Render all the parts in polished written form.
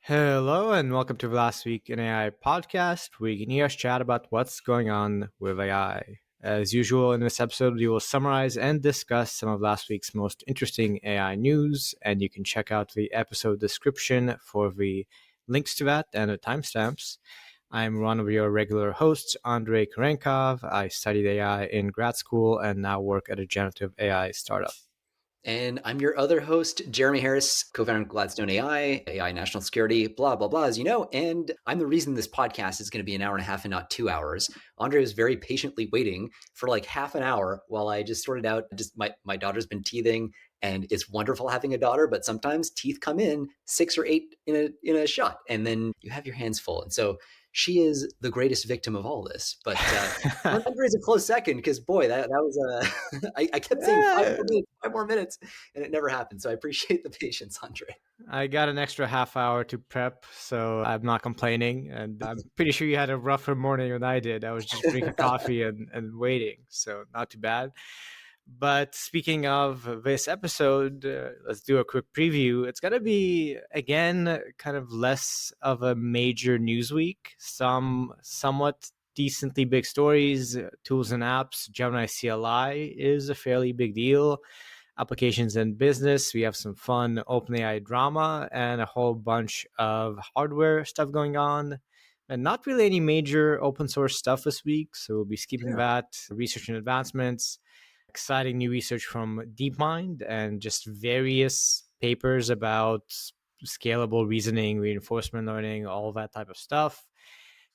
Hello and welcome to the Last Week in AI podcast, where you can hear us chat about what's going on with AI. As usual, in this episode, we will summarize and discuss some of last week's most interesting AI news, and you can check out the episode description for the links to that and the timestamps. I'm one of your regular hosts, Andrey Kurenkov. I studied AI in grad school and now work at a generative AI startup. And I'm your other host, Jeremie Harris, co-founder of Gladstone AI, AI national security, blah, blah, blah, as you know. And I'm the reason this podcast is going to be an hour and a half and not 2 hours. Andrey was very patiently waiting for like half an hour while I just sorted out, my daughter's been teething, and it's wonderful having a daughter, but sometimes teeth come in 6 or 8 in a shot, and then you have your hands full. And so she is the greatest victim of all this. But Andrey is a close second because, boy, that was I kept saying 5 more minutes, and it never happened. So I appreciate the patience, Andrey. I got an extra half hour to prep, so I'm not complaining. And I'm pretty sure you had a rougher morning than I did. I was just drinking coffee and waiting, so not too bad. But speaking of this episode, let's do a quick preview. It's going to be, again, kind of less of a major news week. Some somewhat decently big stories, tools and apps. Gemini CLI is a fairly big deal. Applications and business. We have some fun OpenAI drama and a whole bunch of hardware stuff going on. And not really any major open source stuff this week. So we'll be skipping that. Research and advancements. Exciting new research from DeepMind and just various papers about scalable reasoning, reinforcement learning, all that type of stuff.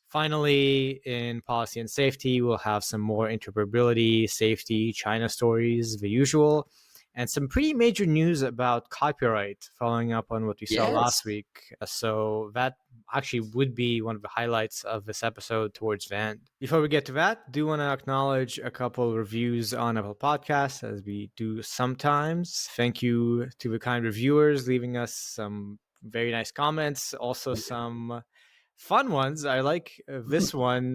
Finally, in policy and safety, we'll have some more interoperability, safety, China stories, the usual, and some pretty major news about copyright, following up on what we saw last week. So that actually would be one of the highlights of this episode towards the end. Before we get to that, do want to acknowledge a couple of reviews on Apple Podcasts, as we do sometimes. Thank you to the kind reviewers leaving us some very nice comments, also some fun ones. I like this one.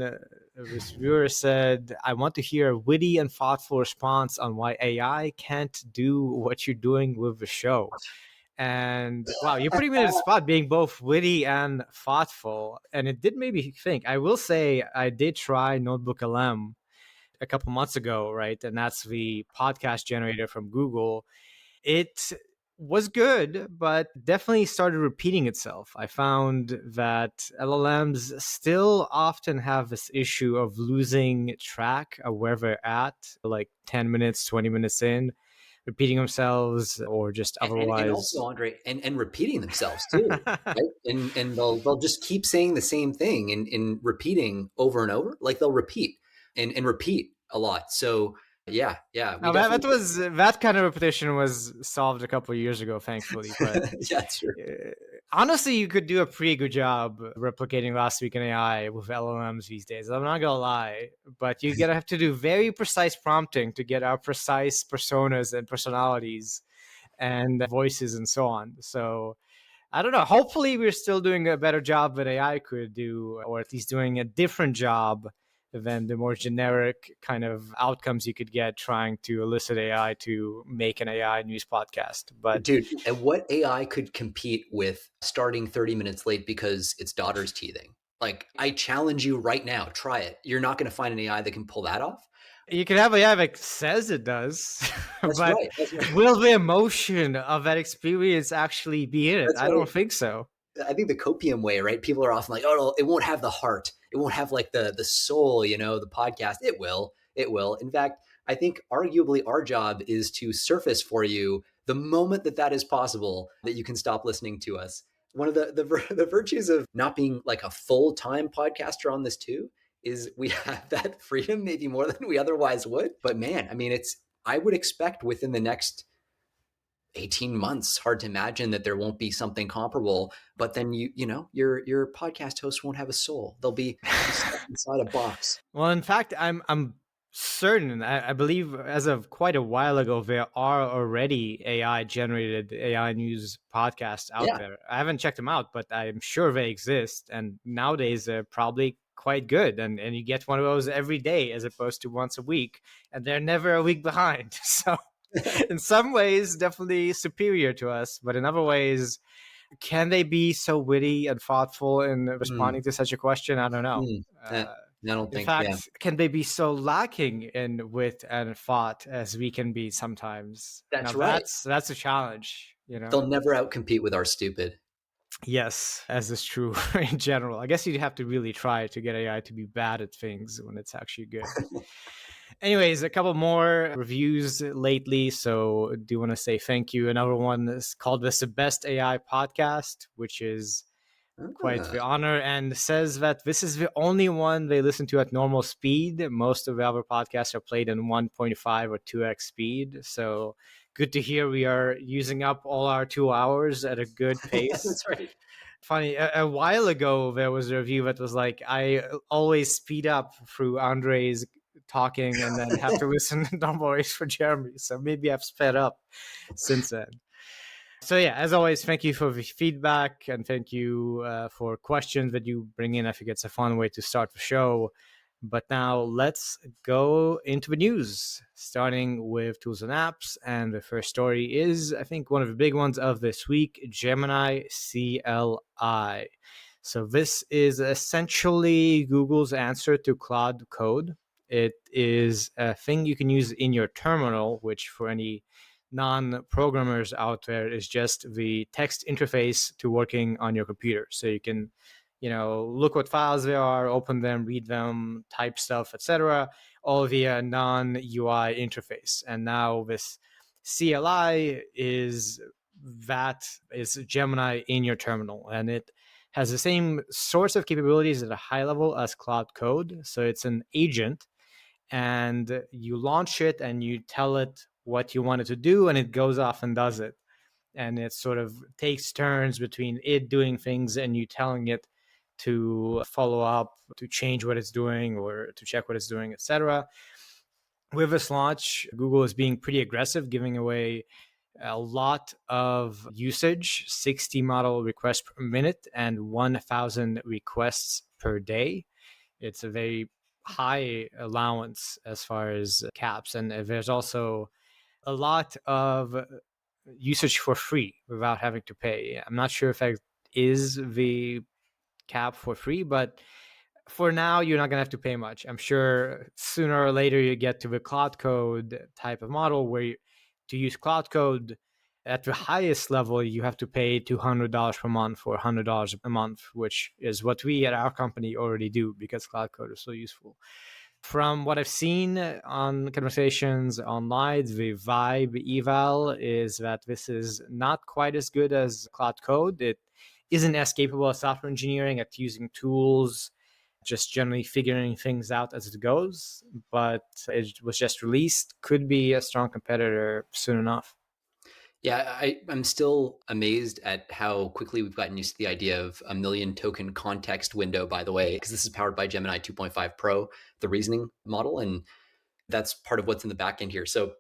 This viewer said, I want to hear a witty and thoughtful response on why AI can't do what you're doing with the show. And wow, you're putting me in a spot being both witty and thoughtful. And it did make me think. I will say I did try Notebook LM a couple months ago, right? And that's the podcast generator from Google. It was good, but definitely started repeating itself. I found that LLMs still often have this issue of losing track of where they're at, like 10 minutes, 20 minutes in, repeating themselves or just otherwise. And also, Andrey, and repeating themselves too, right? And they'll just keep saying the same thing and repeating over and over. Like they'll repeat and repeat a lot. So yeah. That kind of repetition was solved a couple of years ago, thankfully. But yeah, true. Honestly, you could do a pretty good job replicating Last Week in AI with LLMs these days. I'm not gonna lie, but you're gonna have to do very precise prompting to get our precise personas and personalities and voices and so on. So I don't know. Hopefully, we're still doing a better job than AI could do, or at least doing a different job than the more generic kind of outcomes you could get trying to elicit AI to make an AI news podcast. But dude, and what AI could compete with starting 30 minutes late because its daughter's teething? Like, I challenge you right now, try it. You're not going to find an AI that can pull that off. You can have AI that says it does, That's but right. That's right. Will the emotion of that experience actually be in it? I don't think so. I think the copium way, right? People are often like, oh, no, it won't have the heart. It won't have like the soul, the podcast. It will. In fact, I think arguably our job is to surface for you the moment that is possible, that you can stop listening to us. One of the virtues of not being like a full-time podcaster on this too is we have that freedom, maybe more than we otherwise would. But man, I mean, I would expect within the next 18 months, hard to imagine that there won't be something comparable. But then your podcast host won't have a soul. They'll be stuck inside a box. Well, in fact, I'm certain, I believe as of quite a while ago, there are already AI generated AI news podcasts out there. I haven't checked them out, but I'm sure they exist. And nowadays they're probably quite good. And you get one of those every day as opposed to once a week. And they're never a week behind. So in some ways, definitely superior to us. But in other ways, Can they be so witty and thoughtful in Mm, responding to such a question? I don't know. mm, eh, Uh, I don't in think, yeah. fact, can they be so lacking in wit and thought as we can be sometimes? Now That's right. that's a challenge, you know? They'll never outcompete with our stupid. Yes, as is true in general. I guess you'd have to really try to get AI to be bad at things when it's actually good. Anyways, a couple more reviews lately. So, do want to say thank you. Another one is called this the best AI podcast, which is quite Ah, the honor, and says that this is the only one they listen to at normal speed. Most of the other podcasts are played in 1.5 or 2x speed. So, good to hear we are using up all our 2 hours at a good pace. that's right. Funny, a while ago there was a review that was like, I always speed up through Andrey's talking and then have to listen to normal race for Jeremie. So maybe I've sped up since then. So yeah, as always, thank you for the feedback and thank you for questions that you bring in. I think it's a fun way to start the show. But now let's go into the news, starting with tools and apps. And the first story is, I think, one of the big ones of this week, Gemini CLI. So this is essentially Google's answer to Claude Code. It is a thing you can use in your terminal, which for any non-programmers out there is just the text interface to working on your computer. So you can, look what files there are, open them, read them, type stuff, etc., all via non-UI interface. And now this CLI is Gemini in your terminal, and it has the same sorts of capabilities at a high level as Cloud Code. So it's an agent, and you launch it and you tell it what you want it to do, and it goes off and does it. And it sort of takes turns between it doing things and you telling it to follow up, to change what it's doing or to check what it's doing, etc. With this launch, Google is being pretty aggressive, giving away a lot of usage, 60 model requests per minute and 1,000 requests per day. It's a very high allowance as far as caps. And there's also a lot of usage for free without having to pay. I'm not sure if that is the cap for free, but for now, you're not going to have to pay much. I'm sure sooner or later you get to the Cloud Code type of model where to use Cloud Code at the highest level, you have to pay $200 per month or $100 a month, which is what we at our company already do because Cloud Code is so useful. From what I've seen on conversations online, the vibe eval is that this is not quite as good as Cloud Code. It isn't as capable as software engineering at using tools, just generally figuring things out as it goes. But it was just released, could be a strong competitor soon enough. Yeah, I'm still amazed at how quickly we've gotten used to the idea of a million token context window, by the way, because this is powered by Gemini 2.5 Pro, the reasoning model. And that's part of what's in the back end here. So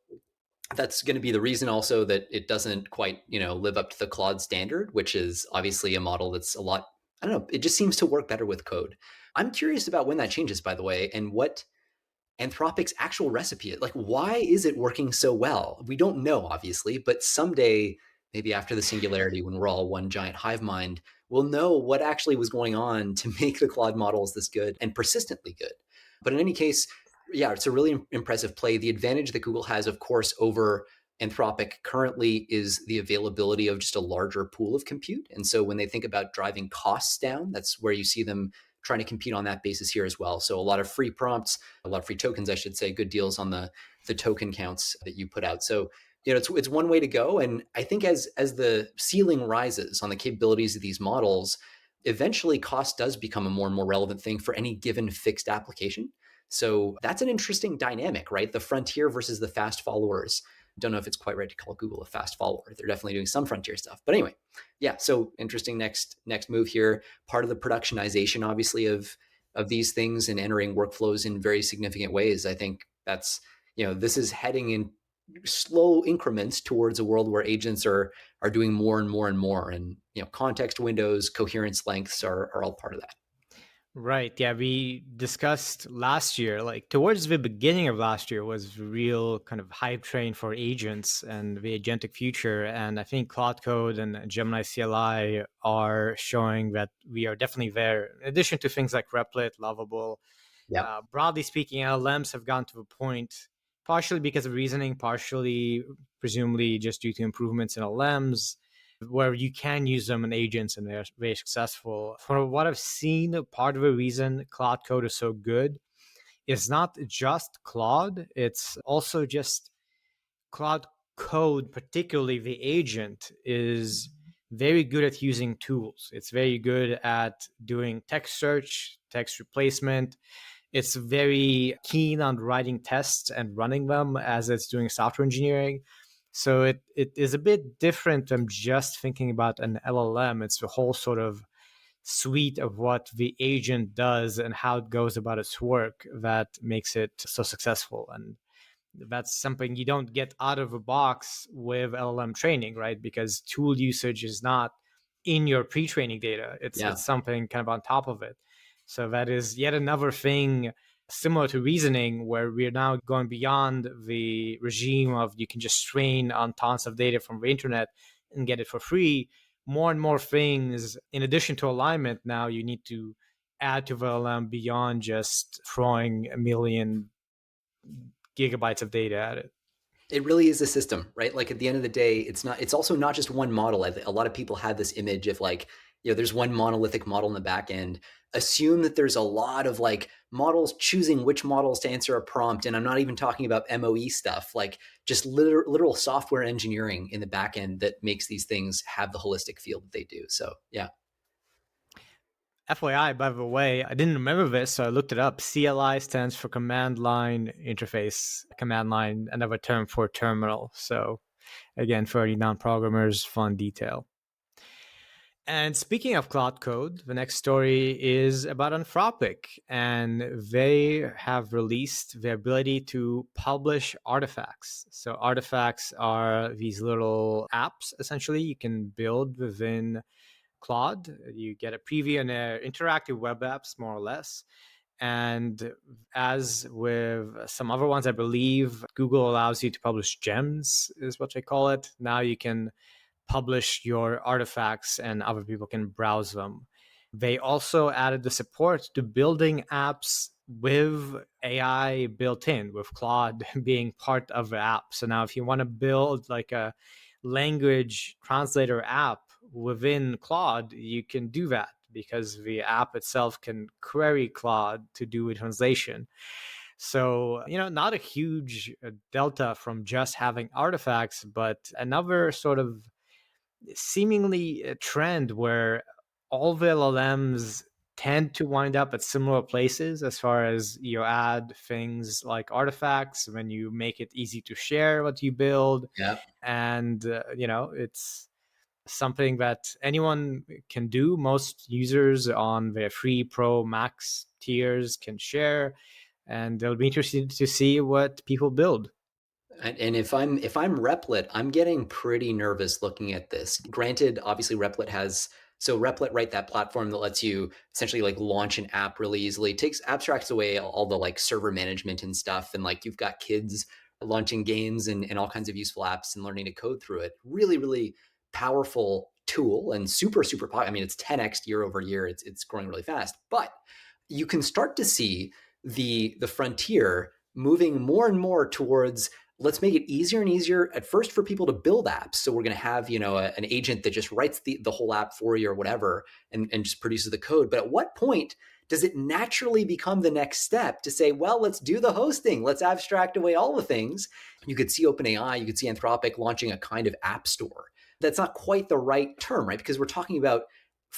that's going to be the reason also that it doesn't quite, live up to the Claude standard, which is obviously a model that's a lot, I don't know, it just seems to work better with code. I'm curious about when that changes, by the way, and what Anthropic's actual recipe is. Like, why is it working so well? We don't know, obviously, but someday, maybe after the singularity, when we're all one giant hive mind, we'll know what actually was going on to make the Claude models this good and persistently good. But in any case, yeah, it's a really impressive play. The advantage that Google has, of course, over Anthropic currently is the availability of just a larger pool of compute. And so when they think about driving costs down, that's where you see them trying to compete on that basis here as well. So a lot of free prompts, a lot of free tokens, I should say, good deals on the token counts that you put out. So it's one way to go. And I think as the ceiling rises on the capabilities of these models, eventually cost does become a more and more relevant thing for any given fixed application. So that's an interesting dynamic, right? The frontier versus the fast followers. Don't know if it's quite right to call Google a fast follower. They're definitely doing some frontier stuff. But anyway, yeah, so interesting next move here. Part of the productionization, obviously, of these things and entering workflows in very significant ways. I think that's, this is heading in slow increments towards a world where agents are doing more and more and more. And context windows, coherence lengths are all part of that. Right. Yeah. We discussed last year, like towards the beginning of last year was real kind of hype train for agents and the agentic future. And I think Claude Code and Gemini CLI are showing that we are definitely there. In addition to things like Replit, Lovable, Yep. broadly speaking, LLMs have gotten to a point, partially because of reasoning, partially, presumably, just due to improvements in LLMs, where you can use them in agents and they're very successful. From what I've seen, part of the reason Claude Code is so good is not just Claude, it's also just Claude Code, particularly the agent, is very good at using tools. It's very good at doing text search, text replacement. It's very keen on writing tests and running them as it's doing software engineering. So it is a bit different than just thinking about an LLM. It's the whole sort of suite of what the agent does and how it goes about its work that makes it so successful. And that's something you don't get out of a box with LLM training, right? Because tool usage is not in your pre-training data. Yeah. It's something kind of on top of it. So that is yet another thing similar to reasoning where we're now going beyond the regime of you can just train on tons of data from the internet and get it for free. More and more things, in addition to alignment, now you need to add to the LLM beyond just throwing a million gigabytes of data at it. It really is a system, right? Like at the end of the day, it's also not just one model. A lot of people have this image of like, there's one monolithic model in the back end. Assume that there's a lot of like models choosing which models to answer a prompt. And I'm not even talking about MOE stuff, like just literal software engineering in the back end that makes these things have the holistic feel that they do. So yeah. FYI, by the way, I didn't remember this, so I looked it up. CLI stands for Command Line Interface, command line, another term for terminal. So, again, for any non programmers, fun detail. And speaking of Cloud Code, the next story is about Anthropic, and they have released the ability to publish artifacts. So, artifacts are these little apps essentially you can build within Claude. You get a preview and interactive web apps, more or less. And as with some other ones, I believe Google allows you to publish gems, is what they call it. Now you can publish your artifacts and other people can browse them. They also added the support to building apps with AI built in, with Claude being part of the app. So now if you want to build like a language translator app within Claude, you can do that because the app itself can query Claude to do a translation. So, not a huge delta from just having artifacts, but another sort of seemingly a trend where all the LLMs tend to wind up at similar places as far as you add things like artifacts when you make it easy to share what you build. Yeah. And, it's something that anyone can do. Most users on their free pro max tiers can share, and they'll be interested to see what people build. And if I'm Replit, I'm getting pretty nervous looking at this. Granted, obviously Replit has so Replit, right, that platform that lets you essentially like launch an app really easily. It takes abstracts away all the like server management and stuff. And like you've got kids launching games and all kinds of useful apps and learning to code through it. Really, really powerful tool and super, super popular. I mean, it's 10x year over year. It's growing really fast. But you can start to see the frontier moving more and more towards let's make it easier and easier at first for people to build apps. So we're going to have, an agent that just writes the whole app for you or whatever and just produces the code. But at what point does it naturally become the next step to say, well, let's do the hosting. Let's abstract away all the things. You could see OpenAI, you could see Anthropic launching a kind of app store. That's not quite the right term, right? Because we're talking about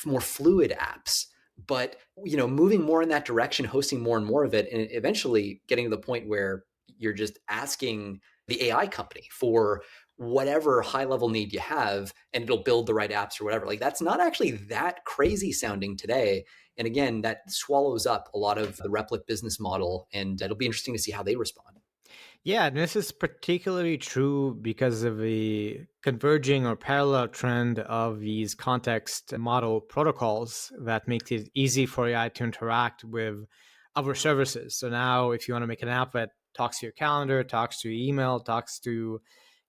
more fluid apps. But, moving more in that direction, hosting more and more of it, and eventually getting to the point where you're just asking the AI company for whatever high level need you have, and it'll build the right apps or whatever. Like that's not actually that crazy sounding today. And again, that swallows up a lot of the Replit business model, and it'll be interesting to see how they respond. Yeah, and this is particularly true because of the converging or parallel trend of these context model protocols that make it easy for AI to interact with other services. So now, if you want to make an app that talks to your calendar, talks to your email, talks to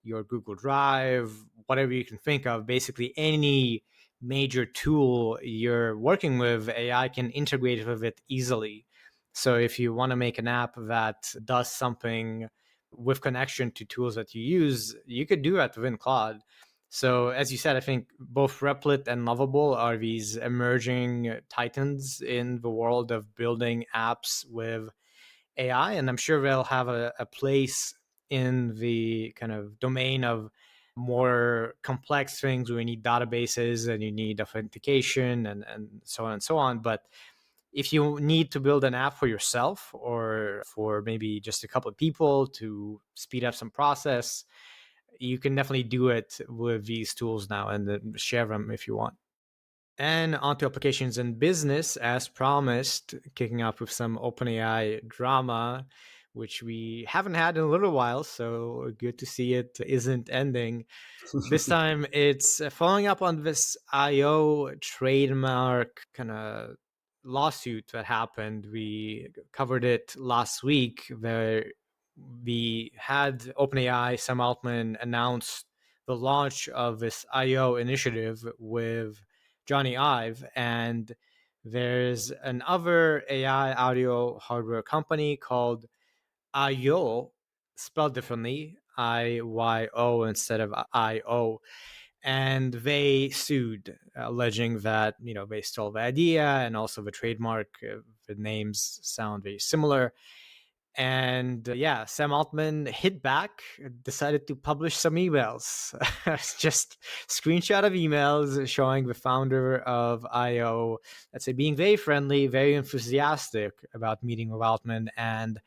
your Google Drive, whatever you can think of, basically any major tool you're working with, AI can integrate with it easily. So if you want to make an app that does something with connection to tools that you use, you could do that within Claude. So as you said, I think both Replit and Lovable are these emerging titans in the world of building apps with AI, and I'm sure they'll have a place in the kind of domain of more complex things where you need databases and you need authentication and so on and so on. But if you need to build an app for yourself or for maybe just a couple of people to speed up some process, you can definitely do it with these tools now and then share them if you want. And onto applications in business, as promised, kicking off with some OpenAI drama, which we haven't had in a little while. So good to see it isn't ending. This time it's following up on this IO trademark kind of lawsuit that happened. We covered it last week where we had OpenAI, Sam Altman, announce the launch of this IO initiative with Johnny Ive. And there's another AI audio hardware company called IO, spelled differently, IYO instead of IO, and they sued, alleging that they stole the idea and also the trademark. The names sound very similar, and yeah, Sam Altman hit back, decided to publish some emails. Just screenshot of emails showing the founder of IO, let's say, being very friendly, very enthusiastic about meeting with Altman and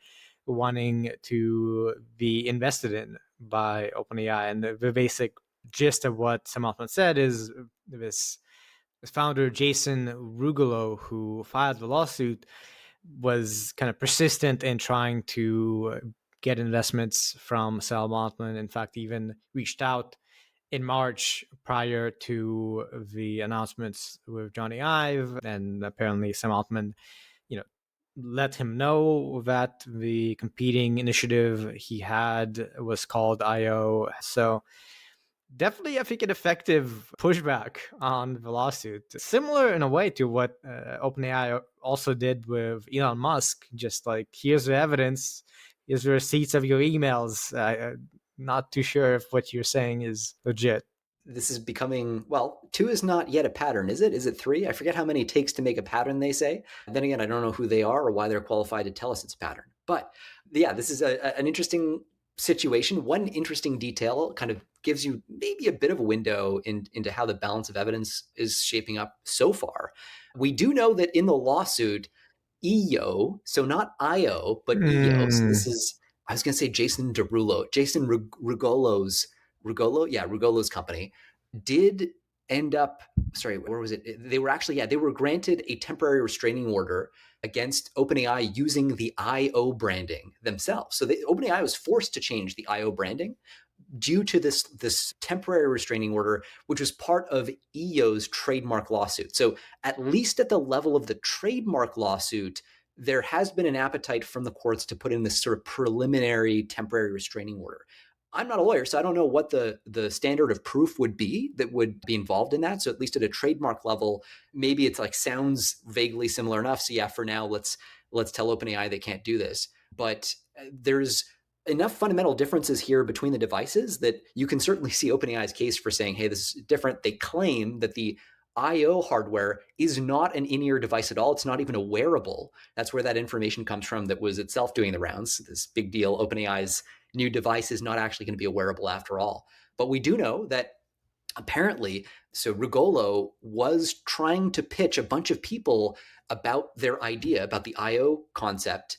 wanting to be invested in by OpenAI. And the basic gist of what Sam Altman said is this founder, Jason Rugolo, who filed the lawsuit, was kind of persistent in trying to get investments from Sam Altman. In fact, even reached out in March prior to the announcements with Johnny Ive, and apparently Sam Altman, you know, let him know that the competing initiative he had was called IO. So definitely, I think, an effective pushback on the lawsuit. Similar in a way to what OpenAI also did with Elon Musk. Just like, here's the evidence, here's the receipts of your emails. I'm not too sure if what you're saying is legit. This is becoming, well, two is not yet a pattern, is it? Is it three? I forget how many it takes to make a pattern, they say. Then again, I don't know who they are or why they're qualified to tell us it's a pattern. But yeah, this is an interesting situation. One interesting detail kind of gives you maybe a bit of a window into how the balance of evidence is shaping up so far. We do know that in the lawsuit, EO, so not IO, but EO. So this is, I was going to say Jason Rugolo's company did end up, sorry, where was it? They were actually, yeah, they were granted a temporary restraining order against OpenAI using the IO branding themselves. So OpenAI was forced to change the IO branding due to this temporary restraining order, which was part of EO's trademark lawsuit. So at least at the level of the trademark lawsuit, there has been an appetite from the courts to put in this sort of preliminary temporary restraining order. I'm not a lawyer, so I don't know what the standard of proof would be that would be involved in that. So at least at a trademark level, maybe it's like sounds vaguely similar enough. So yeah, for now, let's tell OpenAI they can't do this. But there's enough fundamental differences here between the devices that you can certainly see OpenAI's case for saying, hey, this is different. They claim that the IO hardware is not an in-ear device at all. It's not even a wearable. That's where that information comes from that was itself doing the rounds. This big deal, OpenAI's new device is not actually going to be a wearable after all. But we do know that apparently, so Rugolo was trying to pitch a bunch of people about their idea, about the EO concept,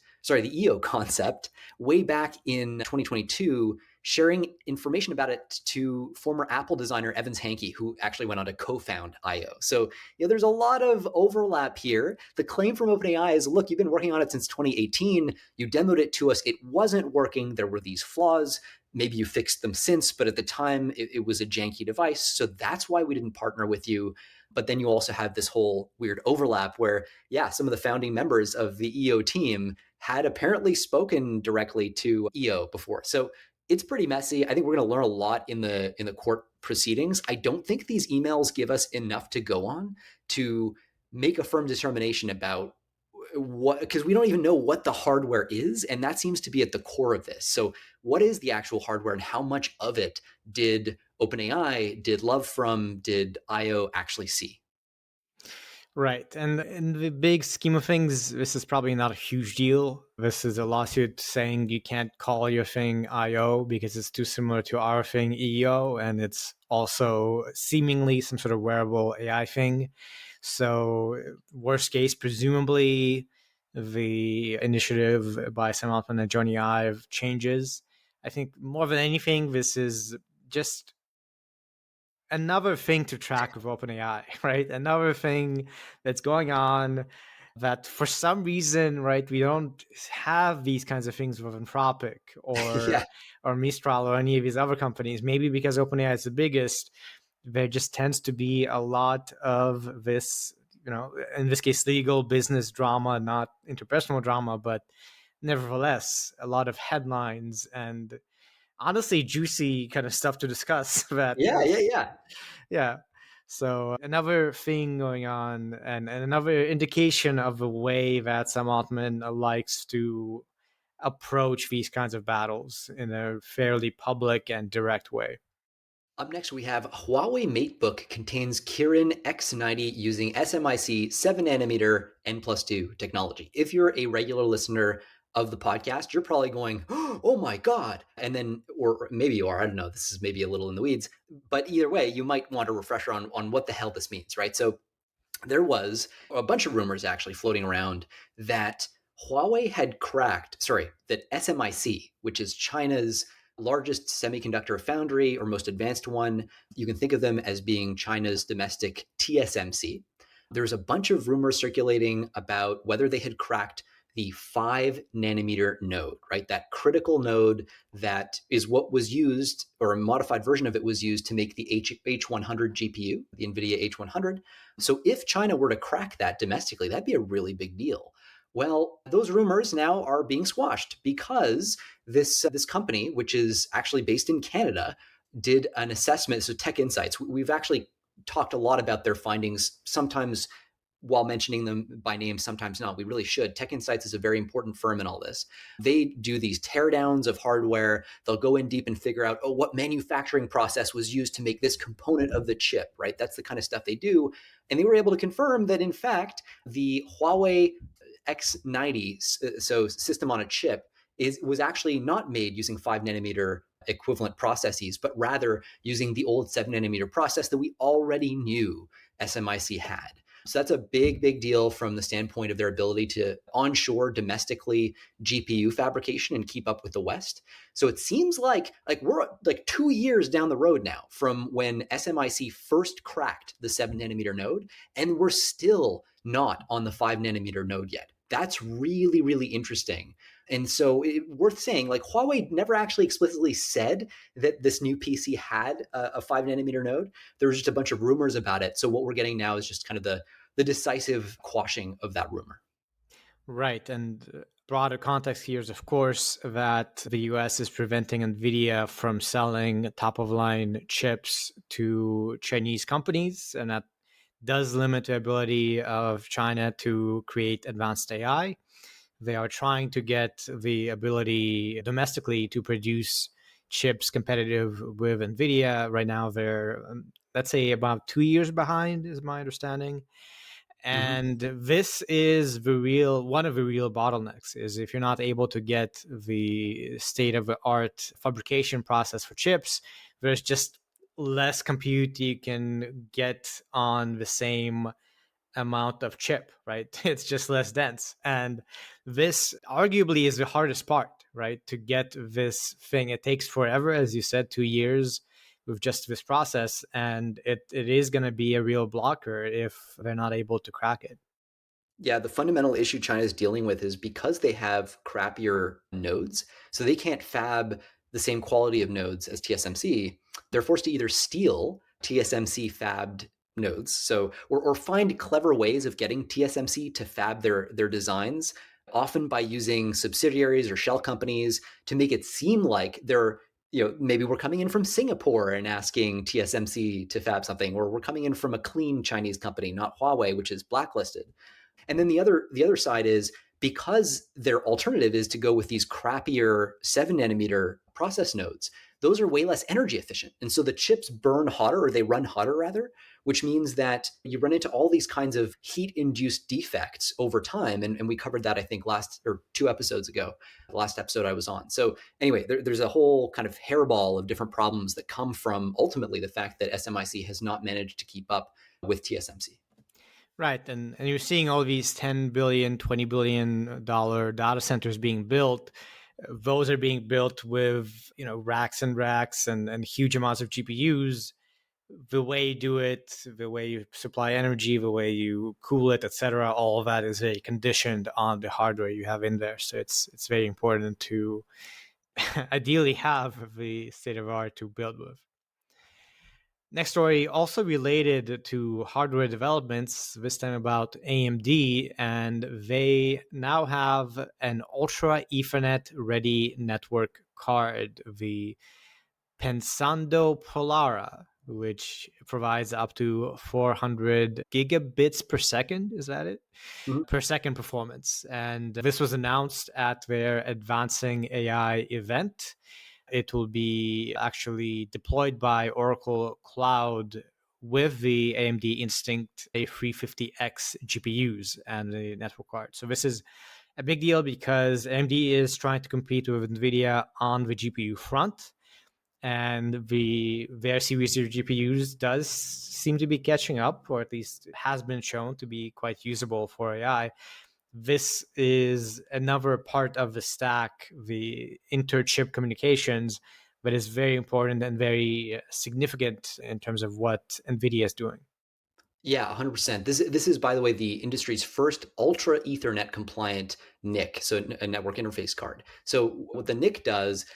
way back in 2022, sharing information about it to former Apple designer Evans Hankey, who actually went on to co-found IO. So there's a lot of overlap here. The claim from OpenAI is, look, you've been working on it since 2018. You demoed it to us. It wasn't working. There were these flaws. Maybe you fixed them since, but at the time it was a janky device. So that's why we didn't partner with you. But then you also have this whole weird overlap where, yeah, some of the founding members of the EO team had apparently spoken directly to EO before. So it's pretty messy. I think we're going to learn a lot in the court proceedings. I don't think these emails give us enough to go on to make a firm determination about what, because we don't even know what the hardware is, and that seems to be at the core of this. So what is the actual hardware, and how much of it did OpenAI, did did IO actually see? Right. And in the big scheme of things, this is probably not a huge deal. This is a lawsuit saying you can't call your thing IO because it's too similar to our thing EO. And it's also seemingly some sort of wearable AI thing. So, worst case, presumably the initiative by Sam Altman and Johnny Ive changes. I think more than anything, this is just another thing to track with OpenAI, right? Another thing that's going on that for some reason, right, we don't have these kinds of things with Anthropic Yeah. or Mistral or any of these other companies. Maybe because OpenAI is the biggest, there just tends to be a lot of this, in this case, legal business drama, not interpersonal drama, but nevertheless, a lot of headlines and honestly juicy kind of stuff to discuss that Yeah, yeah, is yeah. yeah. So another thing going on, and another indication of the way that Sam Altman likes to approach these kinds of battles in a fairly public and direct way. Up next, we have Huawei Matebook contains Kirin X90 using SMIC 7 nanometer N plus 2 technology. If you're a regular listener of the podcast, you're probably going, oh my God. And then, or maybe you are, I don't know, this is maybe a little in the weeds, but either way, you might want a refresher on what the hell this means, right? So there was a bunch of rumors actually floating around that Huawei had cracked, sorry, that SMIC, which is China's largest semiconductor foundry or most advanced one, you can think of them as being China's domestic TSMC. There's a bunch of rumors circulating about whether they had cracked the 5 nanometer node, right? That critical node that is what was used, or a modified version of it was used to make the H100 GPU, the Nvidia H100. So if China were to crack that domestically, that'd be a really big deal. Well, those rumors now are being squashed because this company, which is actually based in Canada, did an assessment. So Tech Insights, we've actually talked a lot about their findings, sometimes while mentioning them by name, sometimes not. We really should. Tech Insights is a very important firm in all this. They do these teardowns of hardware. They'll go in deep and figure out, what manufacturing process was used to make this component of the chip, right? That's the kind of stuff they do. And they were able to confirm that, in fact, the Huawei X90, so system on a chip, was actually not made using 5 nanometer equivalent processes, but rather using the old 7 nanometer process that we already knew SMIC had. So that's a big, big deal from the standpoint of their ability to onshore domestically GPU fabrication and keep up with the West. So it seems like we're like 2 years down the road now from when SMIC first cracked the 7 nanometer node, and we're still not on the 5 nanometer node yet. That's really, really interesting. And so worth saying, like, Huawei never actually explicitly said that this new PC had a 5 nanometer node. There was just a bunch of rumors about it. So what we're getting now is just kind of the decisive quashing of that rumor. Right. And broader context here is, of course, that the US is preventing Nvidia from selling top of line chips to Chinese companies. And that does limit the ability of China to create advanced AI. They are trying to get the ability domestically to produce chips competitive with Nvidia. Right now, they're, let's say, about 2 years behind, is my understanding. Mm-hmm. And this is one of the real bottlenecks, is if you're not able to get the state of the art fabrication process for chips, there's just less compute you can get on the same amount of chip, right? It's just less dense. And this arguably is the hardest part, right? To get this thing. It takes forever, as you said, 2 years with just this process. And it is going to be a real blocker if they're not able to crack it. Yeah, the fundamental issue China is dealing with is because they have crappier nodes, so they can't fab the same quality of nodes as TSMC, they're forced to either steal TSMC fabbed nodes, so or find clever ways of getting TSMC to fab their designs, often by using subsidiaries or shell companies to make it seem like they're maybe we're coming in from Singapore and asking TSMC to fab something, or we're coming in from a clean Chinese company, not Huawei, which is blacklisted. And then the other side is because their alternative is to go with these crappier 7 nanometer process nodes, those are way less energy efficient. And so the chips burn hotter, or they run hotter rather, which means that you run into all these kinds of heat induced defects over time. And we covered that, I think, last or 2 episodes ago, the last episode I was on. So anyway, there's a whole kind of hairball of different problems that come from ultimately the fact that SMIC has not managed to keep up with TSMC. Right. And you're seeing all these 10 billion, $20 billion data centers being built. Those are being built with, racks and racks and huge amounts of GPUs. The way you do it, the way you supply energy, the way you cool it, etc., all of that is very conditioned on the hardware you have in there. So it's very important to ideally have the state of art to build with. Next story, also related to hardware developments, this time about AMD, and they now have an Ultra Ethernet ready network card, the Pensando Pollara, which provides up to 400 gigabits per second. Is that it? Mm-hmm. Per second performance. And this was announced at their Advancing AI event. It will be actually deployed by Oracle Cloud with the AMD Instinct A350X GPUs and the network card. So this is a big deal because AMD is trying to compete with Nvidia on the GPU front, and their series of GPUs does seem to be catching up, or at least has been shown to be quite usable for AI. This is another part of the stack, the inter-chip communications, that is very important and very significant in terms of what NVIDIA is doing. Yeah, 100%. This is, by the way, the industry's first Ultra Ethernet compliant NIC, so a network interface card. So what the NIC does,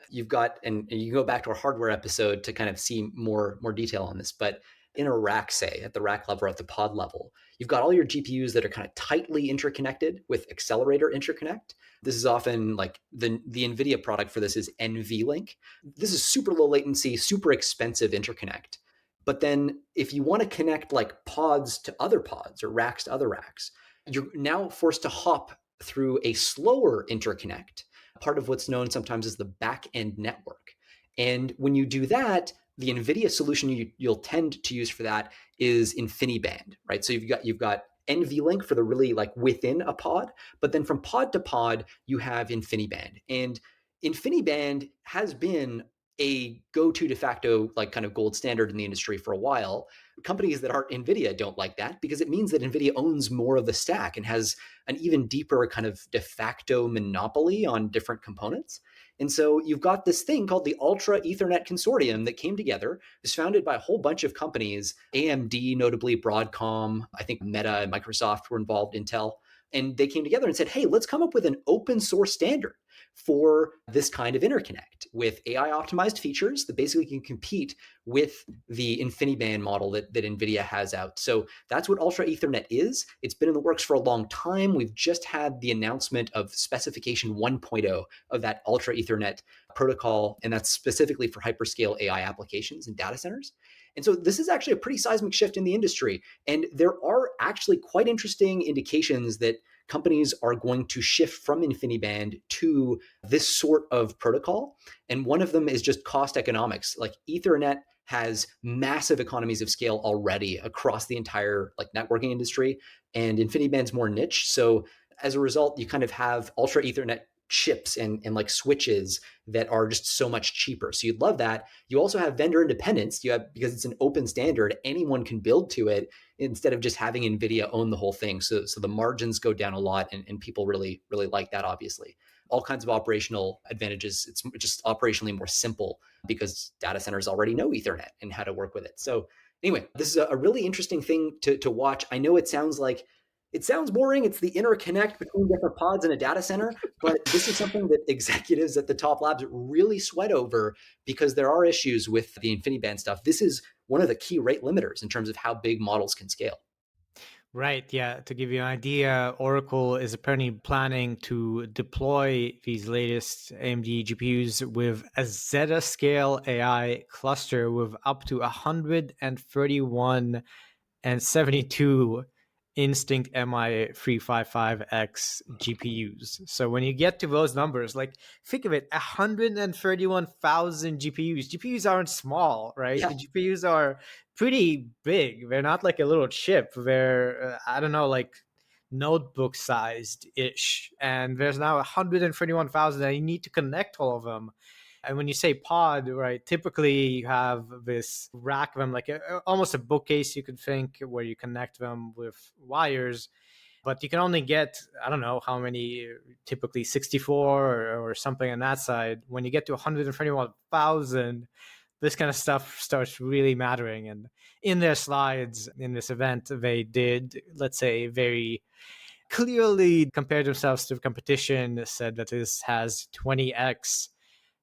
you've got, and you can go back to our hardware episode to kind of see more detail on this, but in a rack, say at the rack level or at the pod level, you've got all your GPUs that are kind of tightly interconnected with accelerator interconnect. This is often like the NVIDIA product for this is NVLink. This is super low latency, super expensive interconnect. But then if you want to connect like pods to other pods or racks to other racks, you're now forced to hop through a slower interconnect, part of what's known sometimes as the back-end network. And when you do that, the NVIDIA solution you'll tend to use for that is InfiniBand, right? So you've got NVLink for the really like within a pod, but then from pod to pod, you have InfiniBand. And InfiniBand has been a go-to de facto like kind of gold standard in the industry for a while. Companies that aren't NVIDIA don't like that because it means that NVIDIA owns more of the stack and has an even deeper kind of de facto monopoly on different components. And so you've got this thing called the Ultra Ethernet Consortium that came together. It was founded by a whole bunch of companies, AMD, notably Broadcom, I think Meta and Microsoft were involved, Intel. And they came together and said, hey, let's come up with an open source standard for this kind of interconnect with AI optimized features that basically can compete with the InfiniBand model that NVIDIA has out. So that's what Ultra Ethernet is. It's been in the works for a long time. We've just had the announcement of specification 1.0 of that Ultra Ethernet protocol, and that's specifically for hyperscale AI applications and data centers. And so this is actually a pretty seismic shift in the industry. And there are actually quite interesting indications that companies are going to shift from InfiniBand to this sort of protocol. And one of them is just cost economics. Like Ethernet has massive economies of scale already across the entire like networking industry, and InfiniBand's more niche. So as a result, you kind of have Ultra Ethernet chips and like switches that are just so much cheaper. So you'd love that. You also have vendor independence. You have, because it's an open standard, anyone can build to it instead of just having Nvidia own the whole thing. So the margins go down a lot, and people really like that, obviously. All kinds of operational advantages. It's just operationally more simple because data centers already know Ethernet and how to work with it. So anyway, this is a really interesting thing to watch. I know it sounds boring. It's the interconnect between different pods in a data center, but this is something that executives at the top labs really sweat over because there are issues with the InfiniBand stuff. This is one of the key rate limiters in terms of how big models can scale. Right. Yeah. To give you an idea, Oracle is apparently planning to deploy these latest AMD GPUs with a Zeta-scale AI cluster with up to 131 and 72 Instinct MI355X GPUs. So when you get to those numbers, like think of it, 131,000 GPUs. GPUs aren't small, right? Yeah. The GPUs are pretty big. They're not like a little chip. They're, I don't know, like notebook sized ish. And there's now 131,000 and you need to connect all of them. And when you say pod, right, typically you have this rack of them, like almost a bookcase, you could think, where you connect them with wires. But you can only get, I don't know how many, typically 64 or something on that side. When you get to 121,000, this kind of stuff starts really mattering. And in their slides in this event, they did, let's say, very clearly compared themselves to the competition, said that this has 20x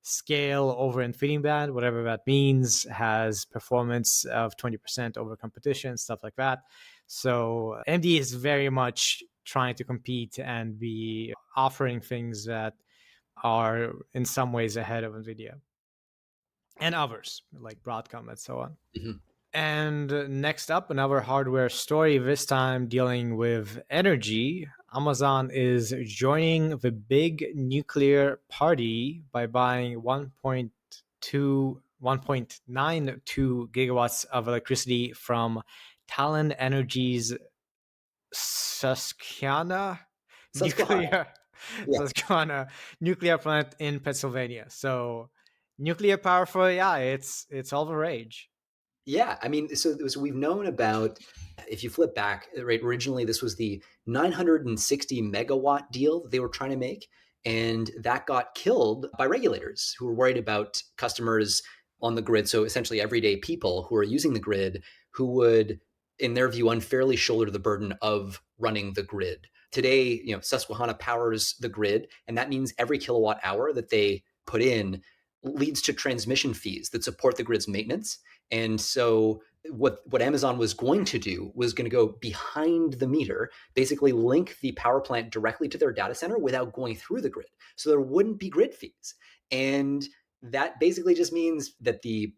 scale over InfiniBand, whatever that means, has performance of 20% over competition, stuff like that. So AMD is very much trying to compete and be offering things that are in some ways ahead of Nvidia and others like Broadcom and so on. Mm-hmm. And next up, another hardware story, this time dealing with energy. Amazon is joining the big nuclear party by buying 1.92 gigawatts of electricity from Talon Energy's Susquehanna Susquehanna. nuclear Yeah. Susquehanna nuclear plant in Pennsylvania. So nuclear power for AI, it's all the rage. Yeah, I mean, so we've known about, if you flip back, right, originally this was the 960 megawatt deal that they were trying to make. And that got killed by regulators who were worried about customers on the grid. So essentially, everyday people who are using the grid who would, in their view, unfairly shoulder the burden of running the grid. Today, Susquehanna powers the grid, and that means every kilowatt hour that they put in leads to transmission fees that support the grid's maintenance. And so what Amazon was going to do was going to go behind the meter, basically link the power plant directly to their data center without going through the grid. So there wouldn't be grid fees. And that basically just means that the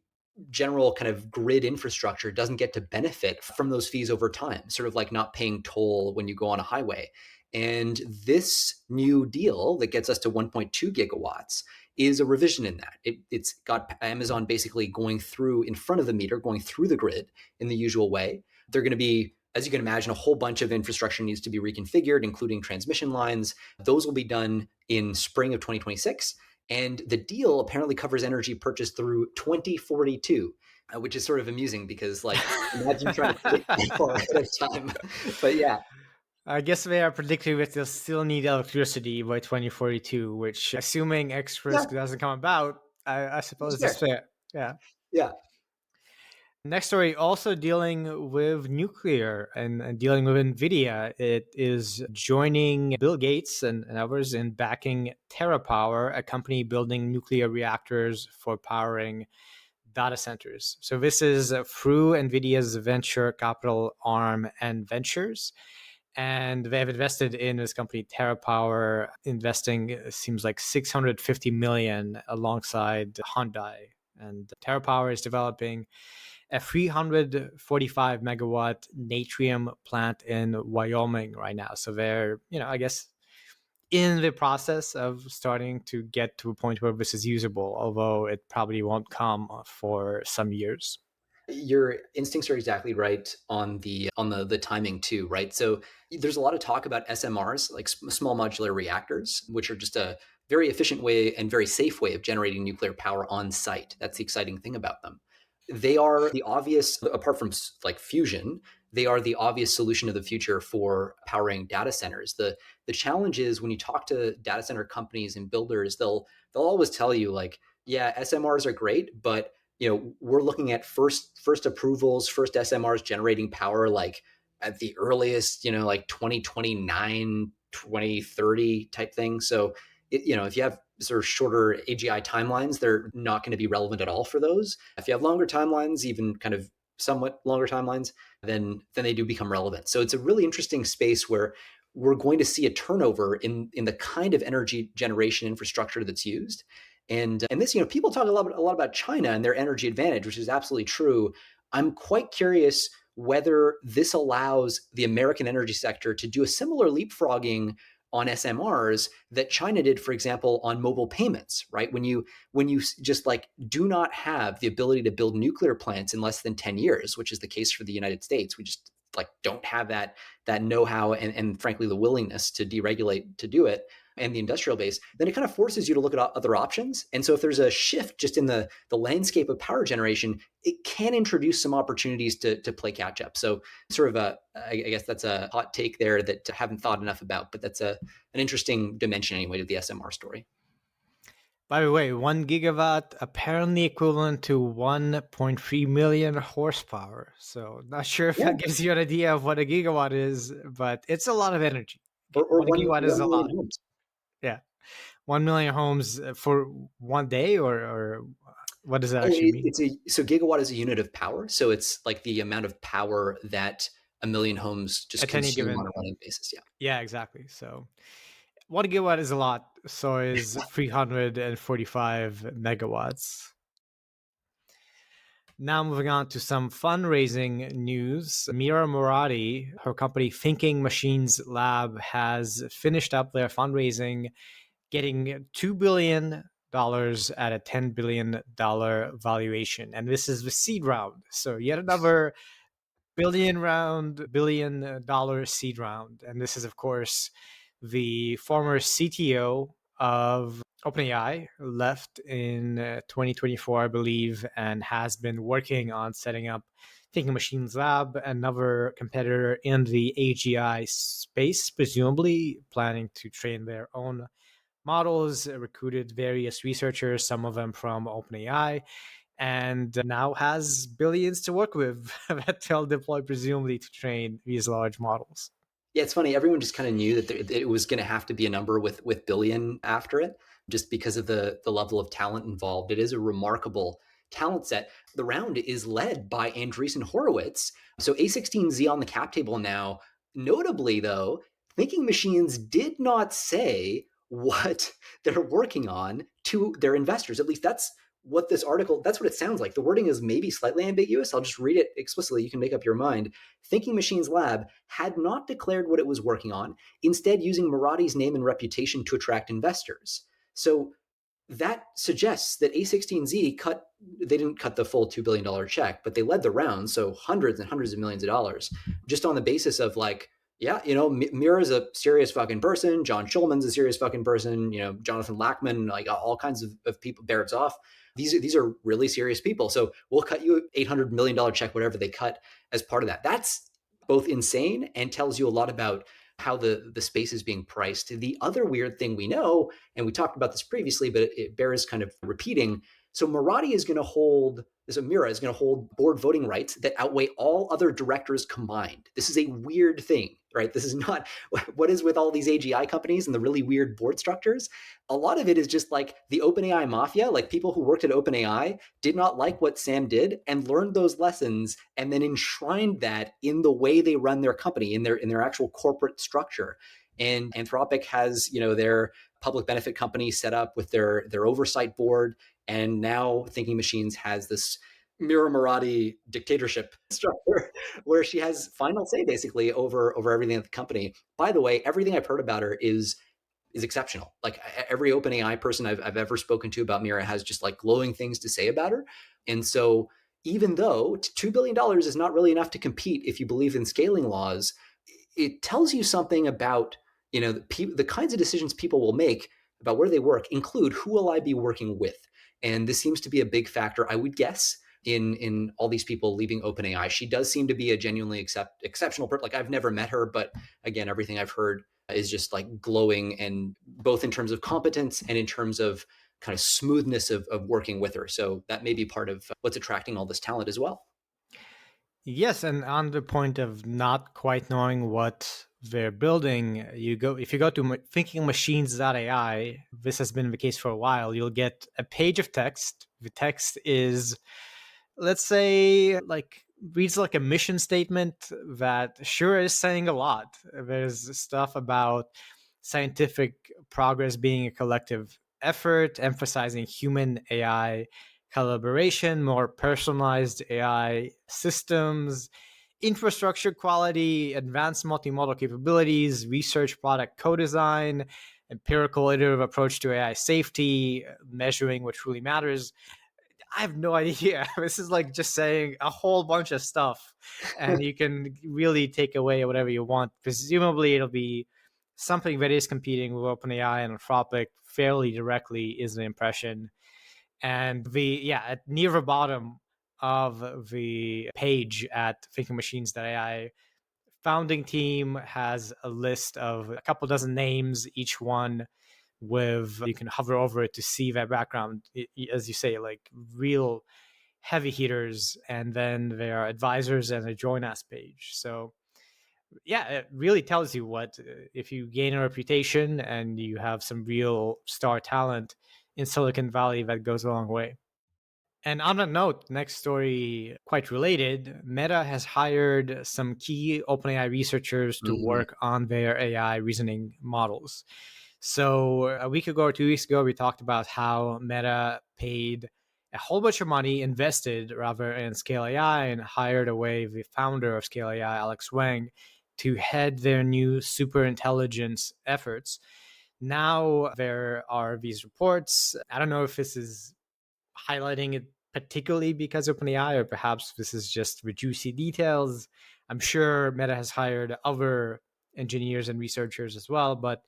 general kind of grid infrastructure doesn't get to benefit from those fees over time, sort of like not paying toll when you go on a highway. And this new deal that gets us to 1.2 gigawatts is a revision in that. It's got Amazon basically going through in front of the meter, going through the grid in the usual way. They're going to be, as you can imagine, a whole bunch of infrastructure needs to be reconfigured, including transmission lines. Those will be done in spring of 2026. And the deal apparently covers energy purchased through 2042, which is sort of amusing because, like, imagine trying to predict that far ahead of time. But yeah. I guess they are predicting that they'll still need electricity by 2042, which, assuming X risk doesn't come about, I suppose is fair. Yeah. Yeah. Next story, also dealing with nuclear and dealing with Nvidia. It is joining Bill Gates and others in backing TerraPower, a company building nuclear reactors for powering data centers. So this is through Nvidia's venture capital arm and ventures. And they have invested in this company TerraPower, investing seems like 650 million alongside Hyundai. And TerraPower is developing a 345 megawatt natrium plant in Wyoming right now. So they're, I guess, in the process of starting to get to a point where this is usable, although it probably won't come for some years. Your instincts are exactly right on the timing too, right? So there's a lot of talk about SMRs, like small modular reactors, which are just a very efficient way and very safe way of generating nuclear power on site. That's the exciting thing about them. They are the obvious, apart from like fusion, they are the obvious solution of the future for powering data centers. The challenge is when you talk to data center companies and builders, they'll always tell you like, yeah, SMRs are great, but we're looking at first approvals, first SMRs generating power like at the earliest, like 2029, 2030 type thing. So if you have sort of shorter AGI timelines, they're not going to be relevant at all for those. If you have longer timelines, even kind of somewhat longer timelines, then they do become relevant. So it's a really interesting space where we're going to see a turnover in the kind of energy generation infrastructure that's used. And this, people talk a lot about China and their energy advantage, which is absolutely true. I'm quite curious whether this allows the American energy sector to do a similar leapfrogging on SMRs that China did, for example, on mobile payments, right? When you just like do not have the ability to build nuclear plants in less than 10 years, which is the case for the United States, we just like don't have that know-how and frankly the willingness to deregulate to do it, and the industrial base, then it kind of forces you to look at other options. And so if there's a shift just in the landscape of power generation, it can introduce some opportunities to play catch up. So sort of I guess that's a hot take there that I haven't thought enough about, but that's an interesting dimension anyway to the SMR story. By the way, 1 gigawatt apparently equivalent to 1.3 million horsepower. So not sure if that gives you an idea of what a gigawatt is, but it's a lot of energy. Or 1 gigawatt is a lot. Homes. Yeah. 1 million homes for one day, or what does that actually mean? So gigawatt is a unit of power. So it's like the amount of power that a million homes just consume on a running basis. Yeah. Yeah, exactly. So 1 gigawatt is a lot. So is 345 megawatts. Now moving on to some fundraising news. Mira Murati, her company Thinking Machines Lab, has finished up their fundraising, getting $2 billion at a $10 billion valuation. And this is the seed round. So yet another billion dollar seed round. And this is, of course, the former CTO of OpenAI, left in 2024, I believe, and has been working on setting up Thinking Machines Lab, another competitor in the AGI space, presumably planning to train their own models, recruited various researchers, some of them from OpenAI, and now has billions to work with that they'll deploy presumably to train these large models. Yeah, it's funny. Everyone just kind of knew that it was going to have to be a number with billion after it, just because of the level of talent involved. It is a remarkable talent set. The round is led by Andreessen Horowitz. So A16Z on the cap table now. Notably, though, Thinking Machines did not say what they're working on to their investors. At least that's what this article, that's what it sounds like. The wording is maybe slightly ambiguous. I'll just read it explicitly. You can make up your mind. Thinking Machines Lab had not declared what it was working on, instead using Murati's name and reputation to attract investors. So that suggests that A16Z they didn't cut the full $2 billion check, but they led the round. So hundreds and hundreds of millions of dollars just on the basis of like, yeah, Mira's a serious fucking person. John Schulman's a serious fucking person. Jonathan Lackman, like all kinds of people, Barrett's off. These are really serious people. So we'll cut you $800 million check, whatever they cut as part of that. That's both insane and tells you a lot about how the space is being priced. The other weird thing we know, and we talked about this previously, but it bears kind of repeating. So Mira is going to hold board voting rights that outweigh all other directors combined. This is a weird thing, right? This is not what is with all these AGI companies and the really weird board structures. A lot of it is just like the OpenAI mafia, like people who worked at OpenAI did not like what Sam did and learned those lessons and then enshrined that in the way they run their company, in their actual corporate structure. And Anthropic has, their public benefit company set up with their oversight board. And now Thinking Machines has this Mira Murati dictatorship structure where she has final say basically over everything at the company. By the way, everything I've heard about her is exceptional. Like every OpenAI person I've ever spoken to about Mira has just like glowing things to say about her. And so even though $2 billion is not really enough to compete if you believe in scaling laws, it tells you something about the kinds of decisions people will make about where they work include who will I be working with. And this seems to be a big factor, I would guess, in all these people leaving OpenAI. She does seem to be a genuinely exceptional person. Like I've never met her, but again, everything I've heard is just like glowing, and both in terms of competence and in terms of kind of smoothness of working with her. So that may be part of what's attracting all this talent as well. Yes, and on the point of not quite knowing what they're building, if you go to thinkingmachines.ai, this has been the case for a while, you'll get a page of text. The text is, let's say, like reads like a mission statement that sure is saying a lot. There's stuff about scientific progress being a collective effort, emphasizing human AI collaboration, more personalized AI systems, infrastructure quality, advanced multimodal capabilities, research product co-design, empirical iterative approach to AI safety, measuring what truly matters. I have no idea. This is like just saying a whole bunch of stuff, and you can really take away whatever you want. Presumably, it'll be something that is competing with OpenAI and Anthropic fairly directly, is the impression. And near the bottom of the page at thinkingmachines.ai, founding team has a list of a couple dozen names, each one with, you can hover over it to see their background, as you say, like real heavy hitters. And then there are advisors and a join us page. So yeah, it really tells you what, if you gain a reputation and you have some real star talent in Silicon Valley, that goes a long way. And on a note, next story, quite related, Meta has hired some key OpenAI researchers to Mm, work on their AI reasoning models. So a week ago or 2 weeks ago, we talked about how Meta paid a whole bunch of money, invested rather, in Scale AI, and hired away the founder of Scale AI, Alex Wang, to head their new super intelligence efforts. Now there are these reports. I don't know if this is highlighting it particularly because of OpenAI, or perhaps this is just the juicy details. I'm sure Meta has hired other engineers and researchers as well, but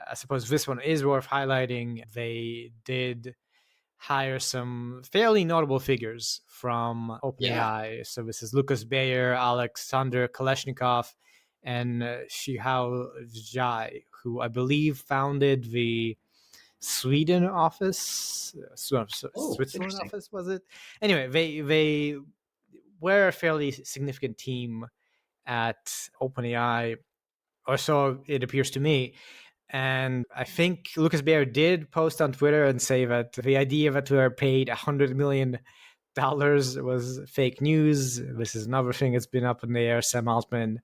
I suppose this one is worth highlighting. They did hire some fairly notable figures from yeah. OpenAI. So this is Lucas Bayer, Alexander Kalashnikov, and Shihao Zhai, who I believe founded the Sweden office, Oh, Switzerland interesting. office, was it? Anyway, they were a fairly significant team at OpenAI, or so it appears to me. And I think Lucas Baer did post on Twitter and say that the idea that we are paid $100 million was fake news. This is another thing that's been up in the air. Sam Altman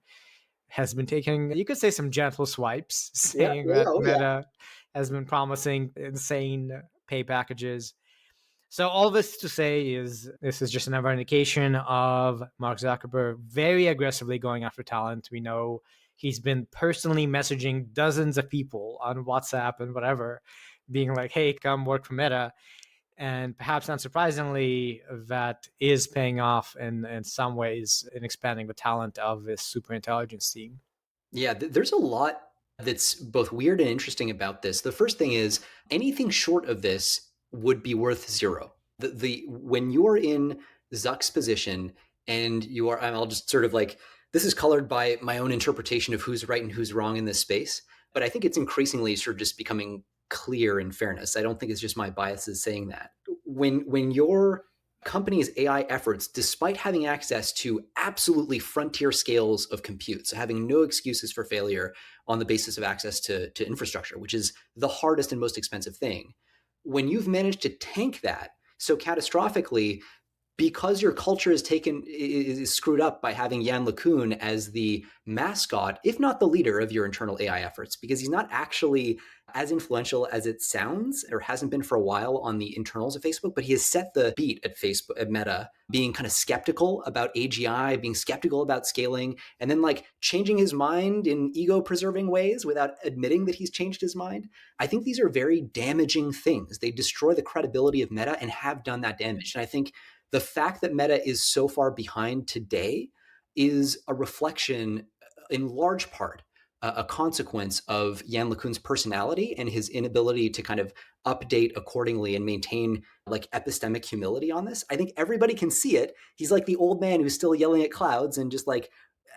has been taking, you could say, some gentle swipes, Yeah, saying yeah, that oh yeah. Meta has been promising insane pay packages. So all this to say is, this is just another indication of Mark Zuckerberg very aggressively going after talent. We know he's been personally messaging dozens of people on WhatsApp and whatever, being like, hey, come work for Meta. And perhaps not surprisingly, that is paying off in some ways in expanding the talent of this super intelligence team. Yeah, there's a lot that's both weird and interesting about this. The first thing is anything short of this would be worth zero. The when you're in Zuck's position and you are, I'll just sort of like, this is colored by my own interpretation of who's right and who's wrong in this space, but I think it's increasingly sort of just becoming clear in fairness. I don't think it's just my biases saying that. When your company's AI efforts, despite having access to absolutely frontier scales of compute, so having no excuses for failure on the basis of access to infrastructure, which is the hardest and most expensive thing, when you've managed to tank that so catastrophically because your culture is screwed up by having Jan LeCun as the mascot, if not the leader of your internal AI efforts, because he's not actually as influential as it sounds, or hasn't been for a while on the internals of Facebook, but he has set the beat at Facebook, at Meta, being kind of skeptical about AGI, being skeptical about scaling, and then like changing his mind in ego-preserving ways without admitting that he's changed his mind. I think these are very damaging things. They destroy the credibility of Meta and have done that damage. And I think the fact that Meta is so far behind today is a reflection, in large part, a consequence of Yann LeCun's personality and his inability to kind of update accordingly and maintain like epistemic humility on this. I think everybody can see it. He's like the old man who's still yelling at clouds and just like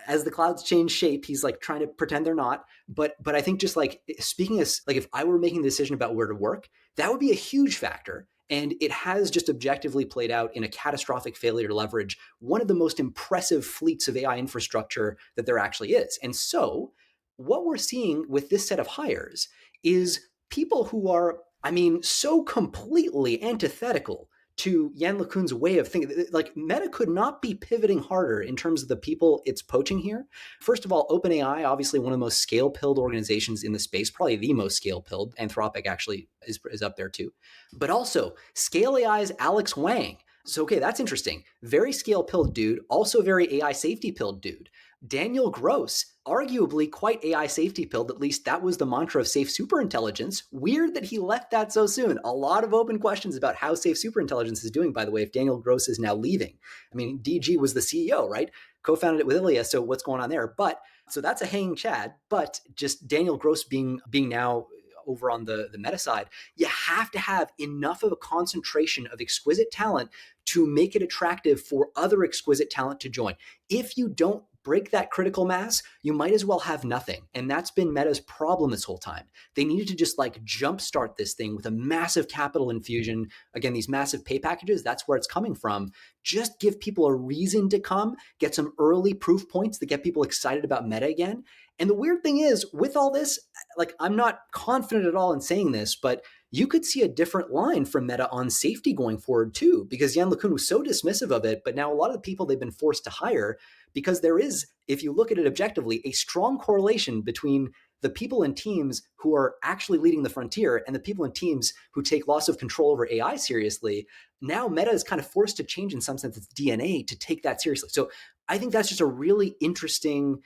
as the clouds change shape, he's like trying to pretend they're not. But I think just like speaking as like if I were making the decision about where to work, that would be a huge factor. And it has just objectively played out in a catastrophic failure to leverage one of the most impressive fleets of AI infrastructure that there actually is. And so what we're seeing with this set of hires is people who are, I mean, so completely antithetical to Yann LeCun's way of thinking. Like Meta could not be pivoting harder in terms of the people it's poaching here. First of all, OpenAI, obviously one of the most scale-pilled organizations in the space, probably the most scale-pilled. Anthropic actually is up there too. But also, Scale AI's Alex Wang. So, okay, that's interesting. Very scale-pilled dude, also very AI safety-pilled dude. Daniel Gross, arguably quite AI safety pilled, at least that was the mantra of safe superintelligence. Weird that he left that so soon. A lot of open questions about how safe superintelligence is doing, by the way, if Daniel Gross is now leaving. I mean, DG was the CEO, right? Co-founded it with Ilya, so what's going on there? But so that's a hanging chad, but just Daniel Gross being now over on the Meta side, you have to have enough of a concentration of exquisite talent to make it attractive for other exquisite talent to join. If you don't break that critical mass, you might as well have nothing. And that's been Meta's problem this whole time. They needed to just like jumpstart this thing with a massive capital infusion. Again, these massive pay packages, that's where it's coming from. Just give people a reason to come, get some early proof points that get people excited about Meta again. And the weird thing is, with all this, like I'm not confident at all in saying this, but you could see a different line from Meta on safety going forward too, because Yann LeCun was so dismissive of it. But now a lot of the people they've been forced to hire, because there is, if you look at it objectively, a strong correlation between the people and teams who are actually leading the frontier and the people and teams who take loss of control over AI seriously. Now Meta is kind of forced to change in some sense its DNA to take that seriously. So I think that's just a really interesting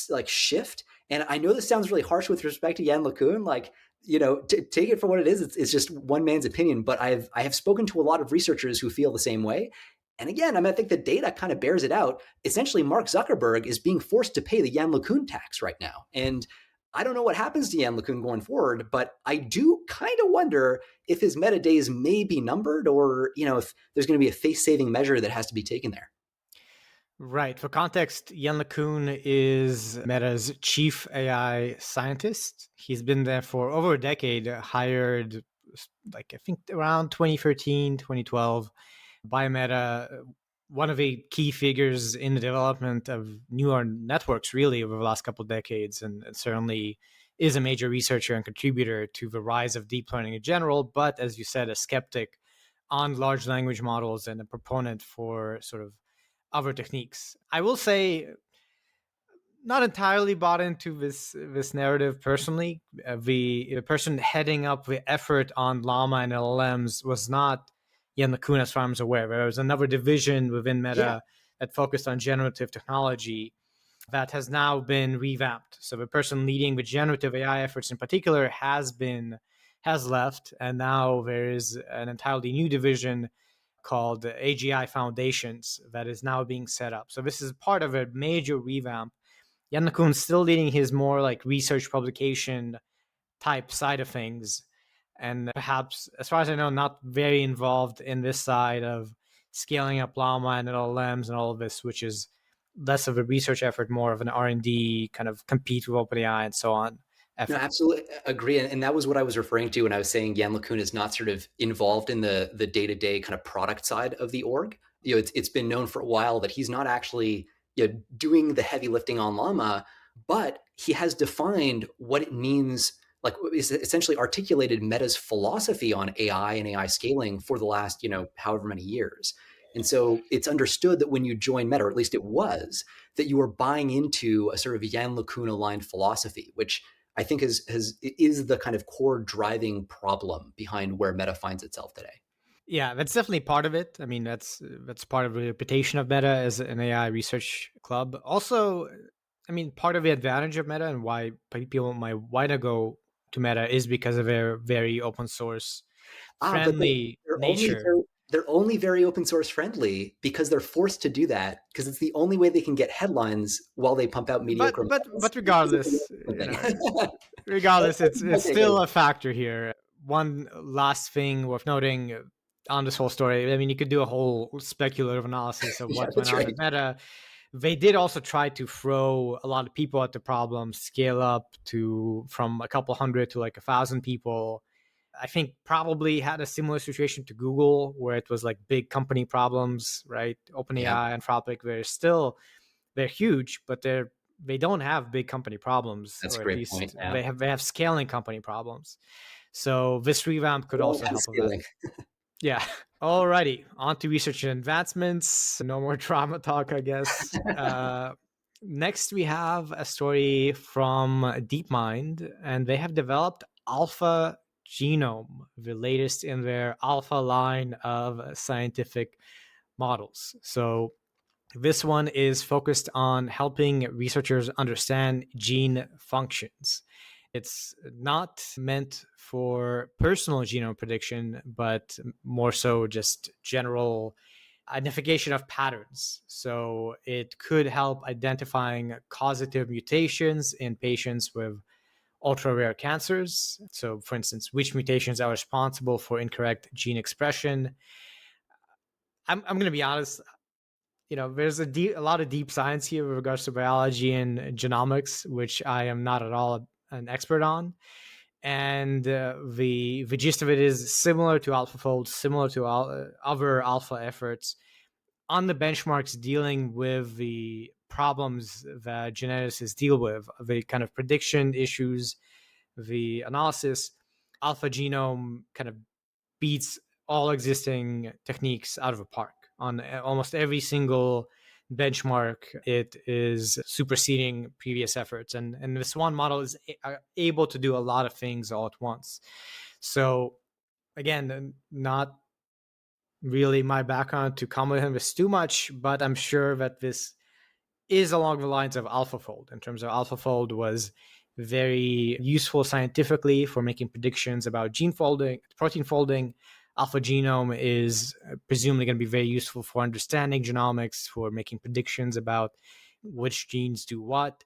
like shift. And I know this sounds really harsh with respect to Yann LeCun, like, you know, take it for what it is. It's just one man's opinion, but I have spoken to a lot of researchers who feel the same way. And again, I mean, I think the data kind of bears it out. Essentially, Mark Zuckerberg is being forced to pay the Yann LeCun tax right now. And I don't know what happens to Yann LeCun going forward, but I do kind of wonder if his Meta days may be numbered, or, you know, if there's going to be a face-saving measure that has to be taken there. Right. For context, Yann LeCun is Meta's chief AI scientist. He's been there for over a decade, hired like I think around 2013, 2012 by Meta, one of the key figures in the development of neural networks really over the last couple of decades, and certainly is a major researcher and contributor to the rise of deep learning in general, but as you said, a skeptic on large language models and a proponent for sort of other techniques. I will say, not entirely bought into this narrative personally. The person heading up the effort on Llama and LLMs was not Yann LeCun, as far as I'm aware. There was another division within Meta that focused on generative technology that has now been revamped. So the person leading the generative AI efforts in particular has left, and now there is an entirely new division called AGI Foundations that is now being set up. So this is part of a major revamp. Yann LeCun's still leading his more like research publication type side of things, and perhaps, as far as I know, not very involved in this side of scaling up Llama and LLMs and all of this, which is less of a research effort, more of an R&D kind of compete with OpenAI and so on effort. No, absolutely agree. And that was what I was referring to when I was saying Yann LeCun is not sort of involved in the day-to-day kind of product side of the org. You know, it's been known for a while that he's not actually, you know, doing the heavy lifting on Llama, but he has defined what it means, like is essentially articulated Meta's philosophy on AI and AI scaling for the last, you know, however many years. And so it's understood that when you join Meta, or at least it was, that you are buying into a sort of Yann LeCun aligned philosophy, which I think is the kind of core driving problem behind where Meta finds itself today. Yeah, that's definitely part of it. I mean, that's part of the reputation of Meta as an AI research club. Also, I mean, part of the advantage of Meta and why people might want to go to Meta is because of their very open source But friendly they're only nature. they're only very open source friendly because they're forced to do that because it's the only way they can get headlines while they pump out mediocre models. But regardless, regardless, it's still a factor here. One last thing worth noting on this whole story, I mean, you could do a whole speculative analysis of what went on at Meta. They did also try to throw a lot of people at the problem, scale up to from a couple hundred to like 1,000 people. I think probably had a similar situation to Google, where it was like big company problems, right? OpenAI, Anthropic, they're huge, but they don't have big company problems, That's or a at great least point. they have scaling company problems. So this revamp could also help with that. Yeah. Alrighty, on to research and advancements. No more trauma talk, I guess. Next, we have a story from DeepMind, and they have developed Alpha Genome, the latest in their Alpha line of scientific models. So this one is focused on helping researchers understand gene functions. It's not meant for personal genome prediction, but more so just general identification of patterns. So it could help identifying causative mutations in patients with ultra rare cancers. So, for instance, which mutations are responsible for incorrect gene expression. I'm going to be honest, there's a lot of deep science here with regards to biology and genomics, which I am not at all an expert on. And the gist of it is similar to AlphaFold, similar to other alpha efforts on the benchmarks dealing with the problems that geneticists deal with, the kind of prediction issues, the analysis. AlphaGenome kind of beats all existing techniques out of the park on almost every single benchmark. It is superseding previous efforts, and this one model is able to do a lot of things all at once. So again, not really my background to comment on this too much, but I'm sure that this is along the lines of AlphaFold, in terms of AlphaFold was very useful scientifically for making predictions about gene folding, protein folding. AlphaGenome is presumably going to be very useful for understanding genomics, for making predictions about which genes do what,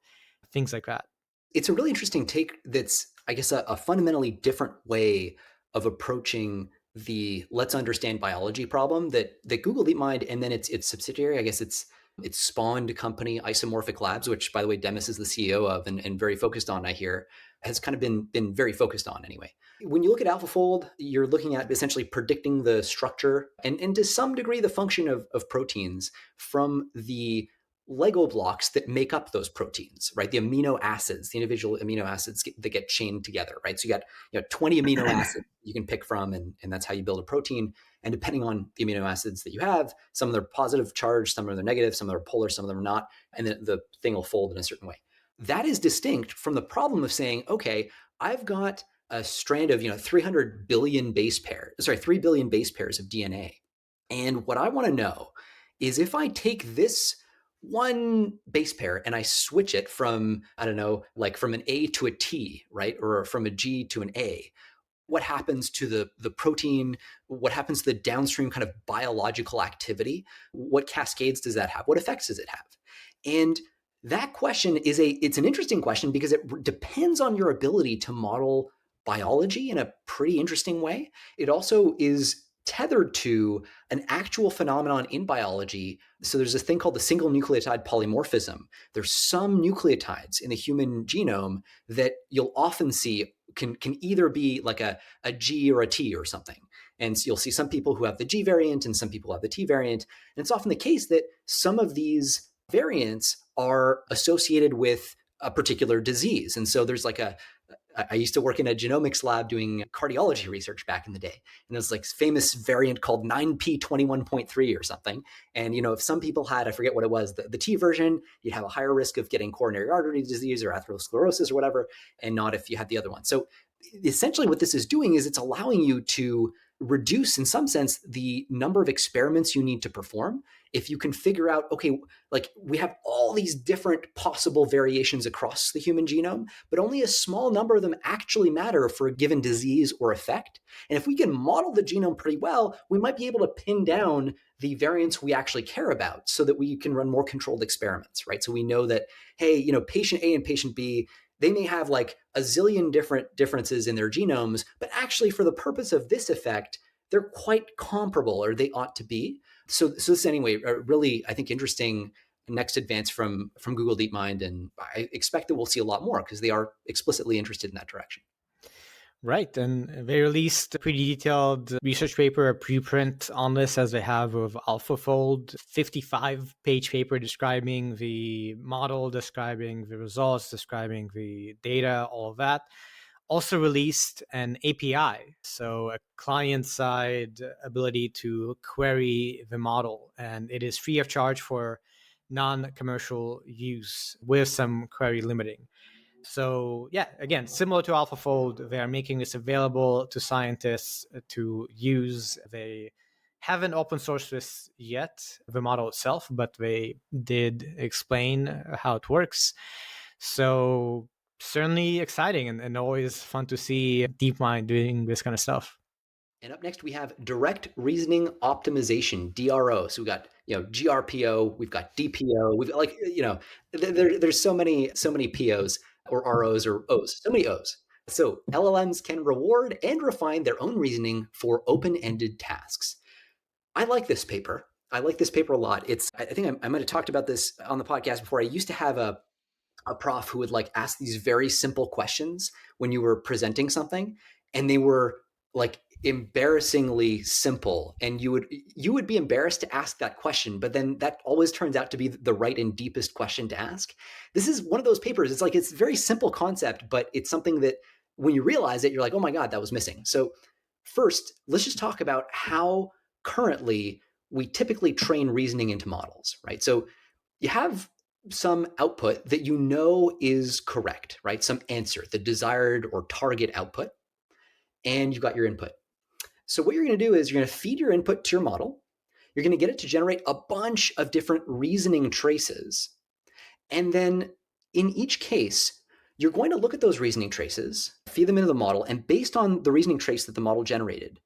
things like that. It's a really interesting take that's, I guess, a fundamentally different way of approaching the let's understand biology problem that Google DeepMind and then its subsidiary, I guess its spawned company, Isomorphic Labs, which, by the way, Demis is the CEO of and very focused on, I hear, has kind of been very focused on anyway. When you look at AlphaFold, you're looking at essentially predicting the structure and to some degree the function of proteins from the Lego blocks that make up those proteins, right? The amino acids, the individual amino acids that get chained together, right? So you got 20 amino acids you can pick from, and that's how you build a protein. And depending on the amino acids that you have, some of them are positive charged, some of them are negative, some of them are polar, some of them are not, and then the thing will fold in a certain way. That is distinct from the problem of saying, okay, I've got a strand of 300 billion base pairs, 3 billion base pairs of DNA. And what I want to know is if I take this one base pair and I switch it from, I don't know, like from an A to a T, right? Or from a G to an A, what happens to the protein? What happens to the downstream kind of biological activity? What cascades does that have? What effects does it have? And that question it's an interesting question because it depends on your ability to model biology in a pretty interesting way. It also is tethered to an actual phenomenon in biology. So there's this thing called the single nucleotide polymorphism. There's some nucleotides in the human genome that you'll often see can either be like a G or a T or something. And so you'll see some people who have the G variant and some people have the T variant. And it's often the case that some of these variants are associated with a particular disease. And so there's like I used to work in a genomics lab doing cardiology research back in the day. And it was like famous variant called 9p21.3 or something. And, if some people had, I forget what it was, the T version, you'd have a higher risk of getting coronary artery disease or atherosclerosis or whatever, and not if you had the other one. So essentially what this is doing is it's allowing you to reduce, in some sense, the number of experiments you need to perform. If you can figure out, okay, like we have all these different possible variations across the human genome, but only a small number of them actually matter for a given disease or effect. And if we can model the genome pretty well, we might be able to pin down the variants we actually care about so that we can run more controlled experiments, right? So we know that, hey, patient A and patient B, they may have like a zillion different differences in their genomes, but actually for the purpose of this effect, they're quite comparable, or they ought to be. So this is anyway, a really, I think, interesting next advance from Google DeepMind. And I expect that we'll see a lot more because they are explicitly interested in that direction. Right. And they released a pretty detailed research paper, a preprint on this, as they have with AlphaFold, 55-page paper describing the model, describing the results, describing the data, all of that. Also released an API, so a client-side ability to query the model. And it is free of charge for non-commercial use with some query limiting. So yeah, again, similar to AlphaFold, they are making this available to scientists to use. They haven't open sourced this yet, the model itself, but they did explain how it works. So certainly exciting and always fun to see DeepMind doing this kind of stuff. And up next, we have direct reasoning optimization, DRO. So we got, GRPO, we've got DPO, we've got there's so many POs or ROs or Os, so many Os. So LLMs can reward and refine their own reasoning for open-ended tasks. I like this paper. I like this paper a lot. I think I might have talked about this on the podcast before. I used to have a prof who would like ask these very simple questions when you were presenting something, and they were like embarrassingly simple, and you would be embarrassed to ask that question, but then that always turns out to be the right and deepest question to ask. This is one of those papers. It's like, it's a very simple concept, but it's something that when you realize it, you're like, oh my God, that was missing. So first, let's just talk about how currently we typically train reasoning into models, right? So you have some output that you know is correct, right? Some answer, the desired or target output, and you've got your input. So what you're going to do is you're going to feed your input to your model. You're going to get it to generate a bunch of different reasoning traces. And then in each case, you're going to look at those reasoning traces, feed them into the model, and based on the reasoning trace that the model generated,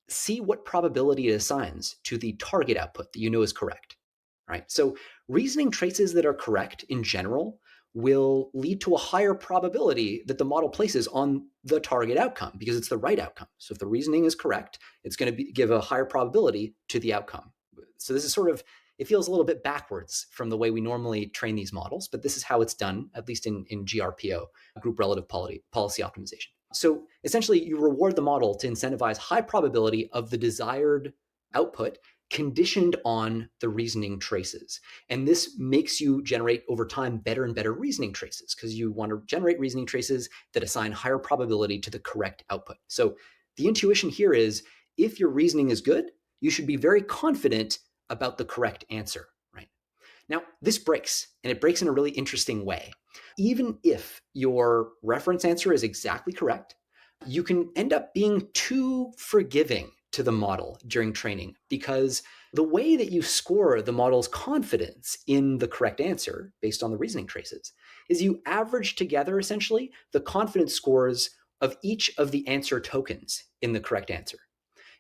see what probability it assigns to the target output that you know is correct, right? So reasoning traces that are correct in general will lead to a higher probability that the model places on the target outcome because it's the right outcome. So if the reasoning is correct, it's going to give a higher probability to the outcome. So this is sort of, it feels a little bit backwards from the way we normally train these models, but this is how it's done, at least in GRPO, group relative policy optimization. So essentially, you reward the model to incentivize high probability of the desired output conditioned on the reasoning traces. And this makes you generate over time better and better reasoning traces because you want to generate reasoning traces that assign higher probability to the correct output. So the intuition here is if your reasoning is good, you should be very confident about the correct answer, right? Now, this breaks, and it breaks in a really interesting way. Even if your reference answer is exactly correct, you can end up being too forgiving to the model during training because the way that you score the model's confidence in the correct answer based on the reasoning traces is you average together essentially the confidence scores of each of the answer tokens in the correct answer.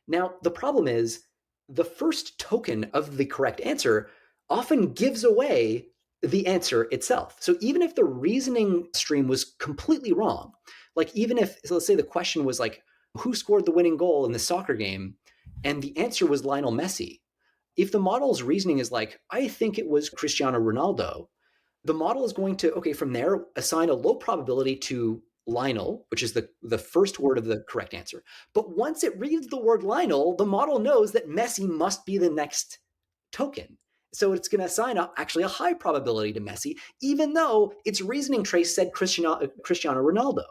Now, the problem is the first token of the correct answer often gives away the answer itself. So even if the reasoning stream was completely wrong, like even if, so let's say the question was like, who scored the winning goal in the soccer game? And the answer was Lionel Messi. If the model's reasoning is like, I think it was Cristiano Ronaldo, the model is going to, okay, from there, assign a low probability to Lionel, which is the first word of the correct answer. But once it reads the word Lionel, the model knows that Messi must be the next token. So it's going to assign actually a high probability to Messi, even though its reasoning trace said Cristiano Ronaldo.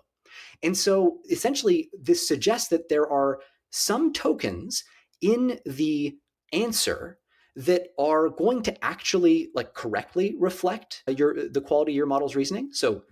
And so essentially, this suggests that there are some tokens in the answer that are going to actually like correctly reflect the quality of your model's reasoning. So,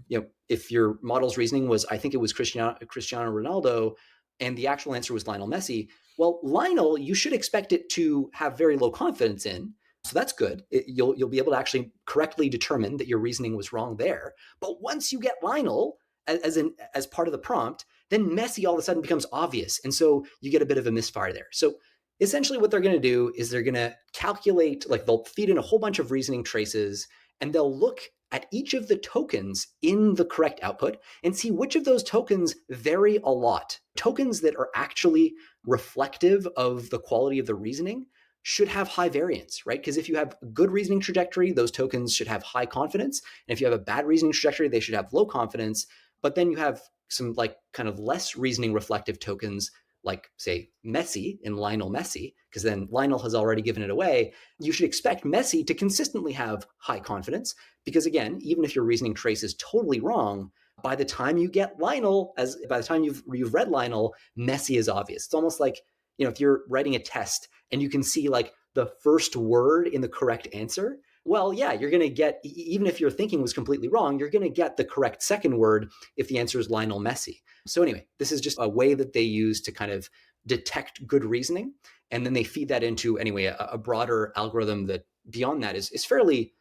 if your model's reasoning was, I think it was Cristiano Ronaldo, and the actual answer was Lionel Messi, Well, Lionel, you should expect it to have very low confidence in. So that's good. You'll be able to actually correctly determine that your reasoning was wrong there. But once you get Lionel as part of the prompt, then messy all of a sudden becomes obvious. And so you get a bit of a misfire there. So essentially what they're going to do is they're going to calculate, like they'll feed in a whole bunch of reasoning traces, and they'll look at each of the tokens in the correct output and see which of those tokens vary a lot. Tokens that are actually reflective of the quality of the reasoning should have high variance, right? Because if you have a good reasoning trajectory, those tokens should have high confidence. And if you have a bad reasoning trajectory, they should have low confidence. But then you have some like kind of less reasoning reflective tokens, like say Messi in Lionel Messi, because then Lionel has already given it away. You should expect Messi to consistently have high confidence, because again, even if your reasoning trace is totally wrong, by the time you get Lionel, by the time you've read Lionel, Messi is obvious. It's almost like, if you're writing a test and you can see like the first word in the correct answer, well, yeah, you're going to get, even if your thinking was completely wrong, you're going to get the correct second word if the answer is Lionel Messi. So anyway, this is just a way that they use to kind of detect good reasoning. And then they feed that into, anyway, a broader algorithm that beyond that is fairly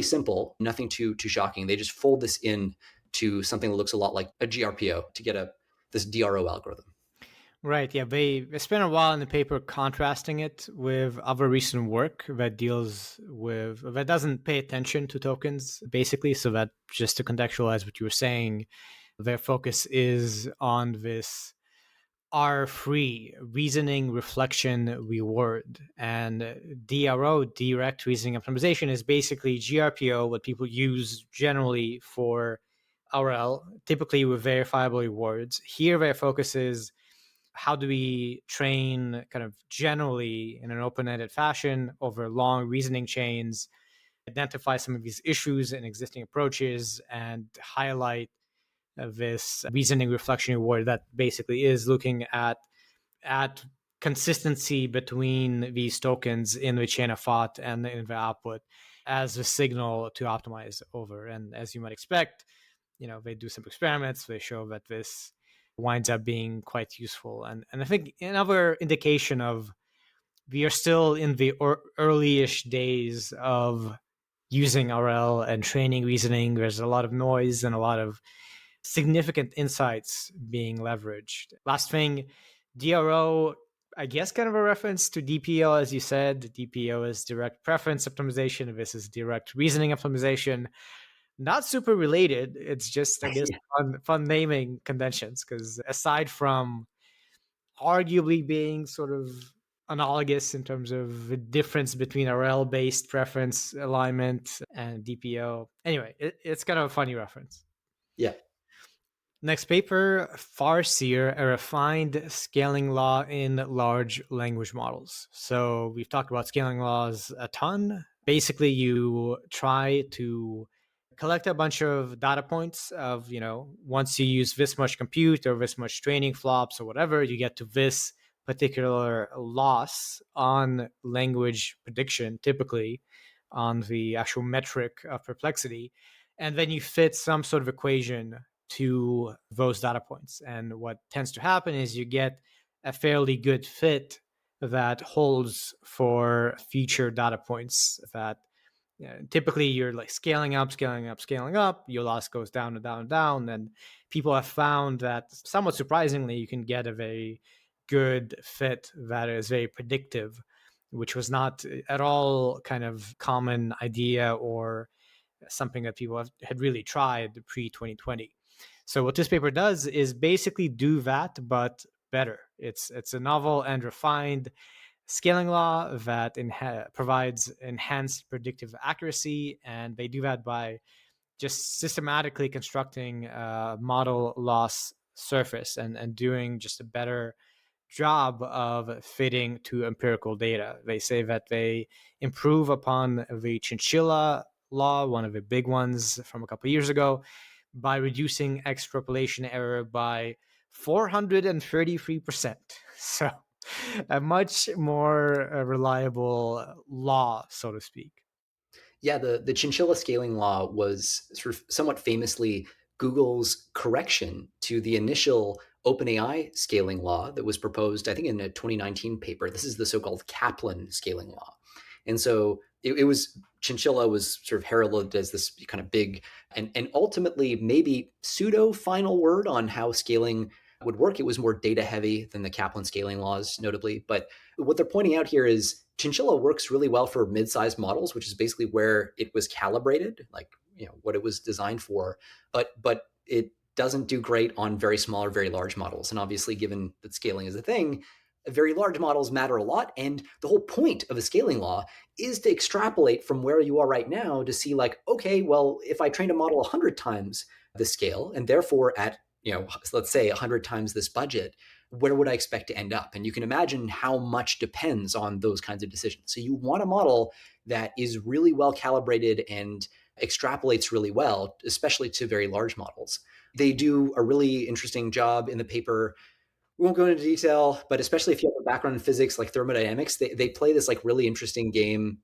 simple, nothing too shocking. They just fold this in to something that looks a lot like a GRPO to get this DRO algorithm. Right. Yeah. They spent a while in the paper contrasting it with other recent work that doesn't pay attention to tokens, basically. So that, just to contextualize what you were saying, their focus is on this R3, reasoning reflection reward. And DRO, direct reasoning optimization, is basically GRPO, what people use generally for RL, typically with verifiable rewards. Here, their focus is, how do we train kind of generally in an open-ended fashion over long reasoning chains, identify some of these issues in existing approaches, and highlight this reasoning reflection reward that basically is looking at consistency between these tokens in the chain of thought and in the output as a signal to optimize over. And as you might expect, they do some experiments. They show that this winds up being quite useful. And I think another indication of, we are still in the early-ish days of using RL and training reasoning. There's a lot of noise and a lot of significant insights being leveraged. Last thing, DRO, I guess kind of a reference to DPO, as you said. DPO is direct preference optimization. This is direct reasoning optimization. Not super related. It's just, I guess, fun naming conventions, because aside from arguably being sort of analogous in terms of the difference between RL-based preference alignment and DPO. Anyway, it's kind of a funny reference. Yeah. Next paper, Farseer, a refined scaling law in large language models. So we've talked about scaling laws a ton. Basically, you try to collect a bunch of data points of, once you use this much compute or this much training flops or whatever, you get to this particular loss on language prediction, typically on the actual metric of perplexity. And then you fit some sort of equation to those data points. And what tends to happen is you get a fairly good fit that holds for future data points that, typically you're like scaling up, your loss goes down and down and down. And people have found that, somewhat surprisingly, you can get a very good fit that is very predictive, which was not at all kind of common idea or something that people had really tried pre-2020. So what this paper does is basically do that, but better. It's a novel and refined scaling law that provides enhanced predictive accuracy, and they do that by just systematically constructing a model loss surface and doing just a better job of fitting to empirical data. They say that they improve upon the chinchilla law, one of the big ones from a couple of years ago, by reducing extrapolation error by 433%. So a much more reliable law, so to speak. Yeah, the chinchilla scaling law was sort of somewhat famously Google's correction to the initial OpenAI scaling law that was proposed, I think, in a 2019 paper. This is the so-called Kaplan scaling law. And so it was, Chinchilla was sort of heralded as this kind of big and ultimately maybe pseudo final word on how scaling would work. It was more data heavy than the Kaplan scaling laws, notably. But what they're pointing out here is Chinchilla works really well for mid-sized models, which is basically where it was calibrated, like what it was designed for. But it doesn't do great on very small or very large models. And obviously, given that scaling is a thing, very large models matter a lot. And the whole point of a scaling law is to extrapolate from where you are right now to see like, okay, well, if I trained a model 100 times the scale and therefore at, let's say 100 times this budget, where would I expect to end up? And you can imagine how much depends on those kinds of decisions. So you want a model that is really well calibrated and extrapolates really well, especially to very large models. They do a really interesting job in the paper. We won't go into detail, but especially if you have a background in physics like thermodynamics, they play this like really interesting game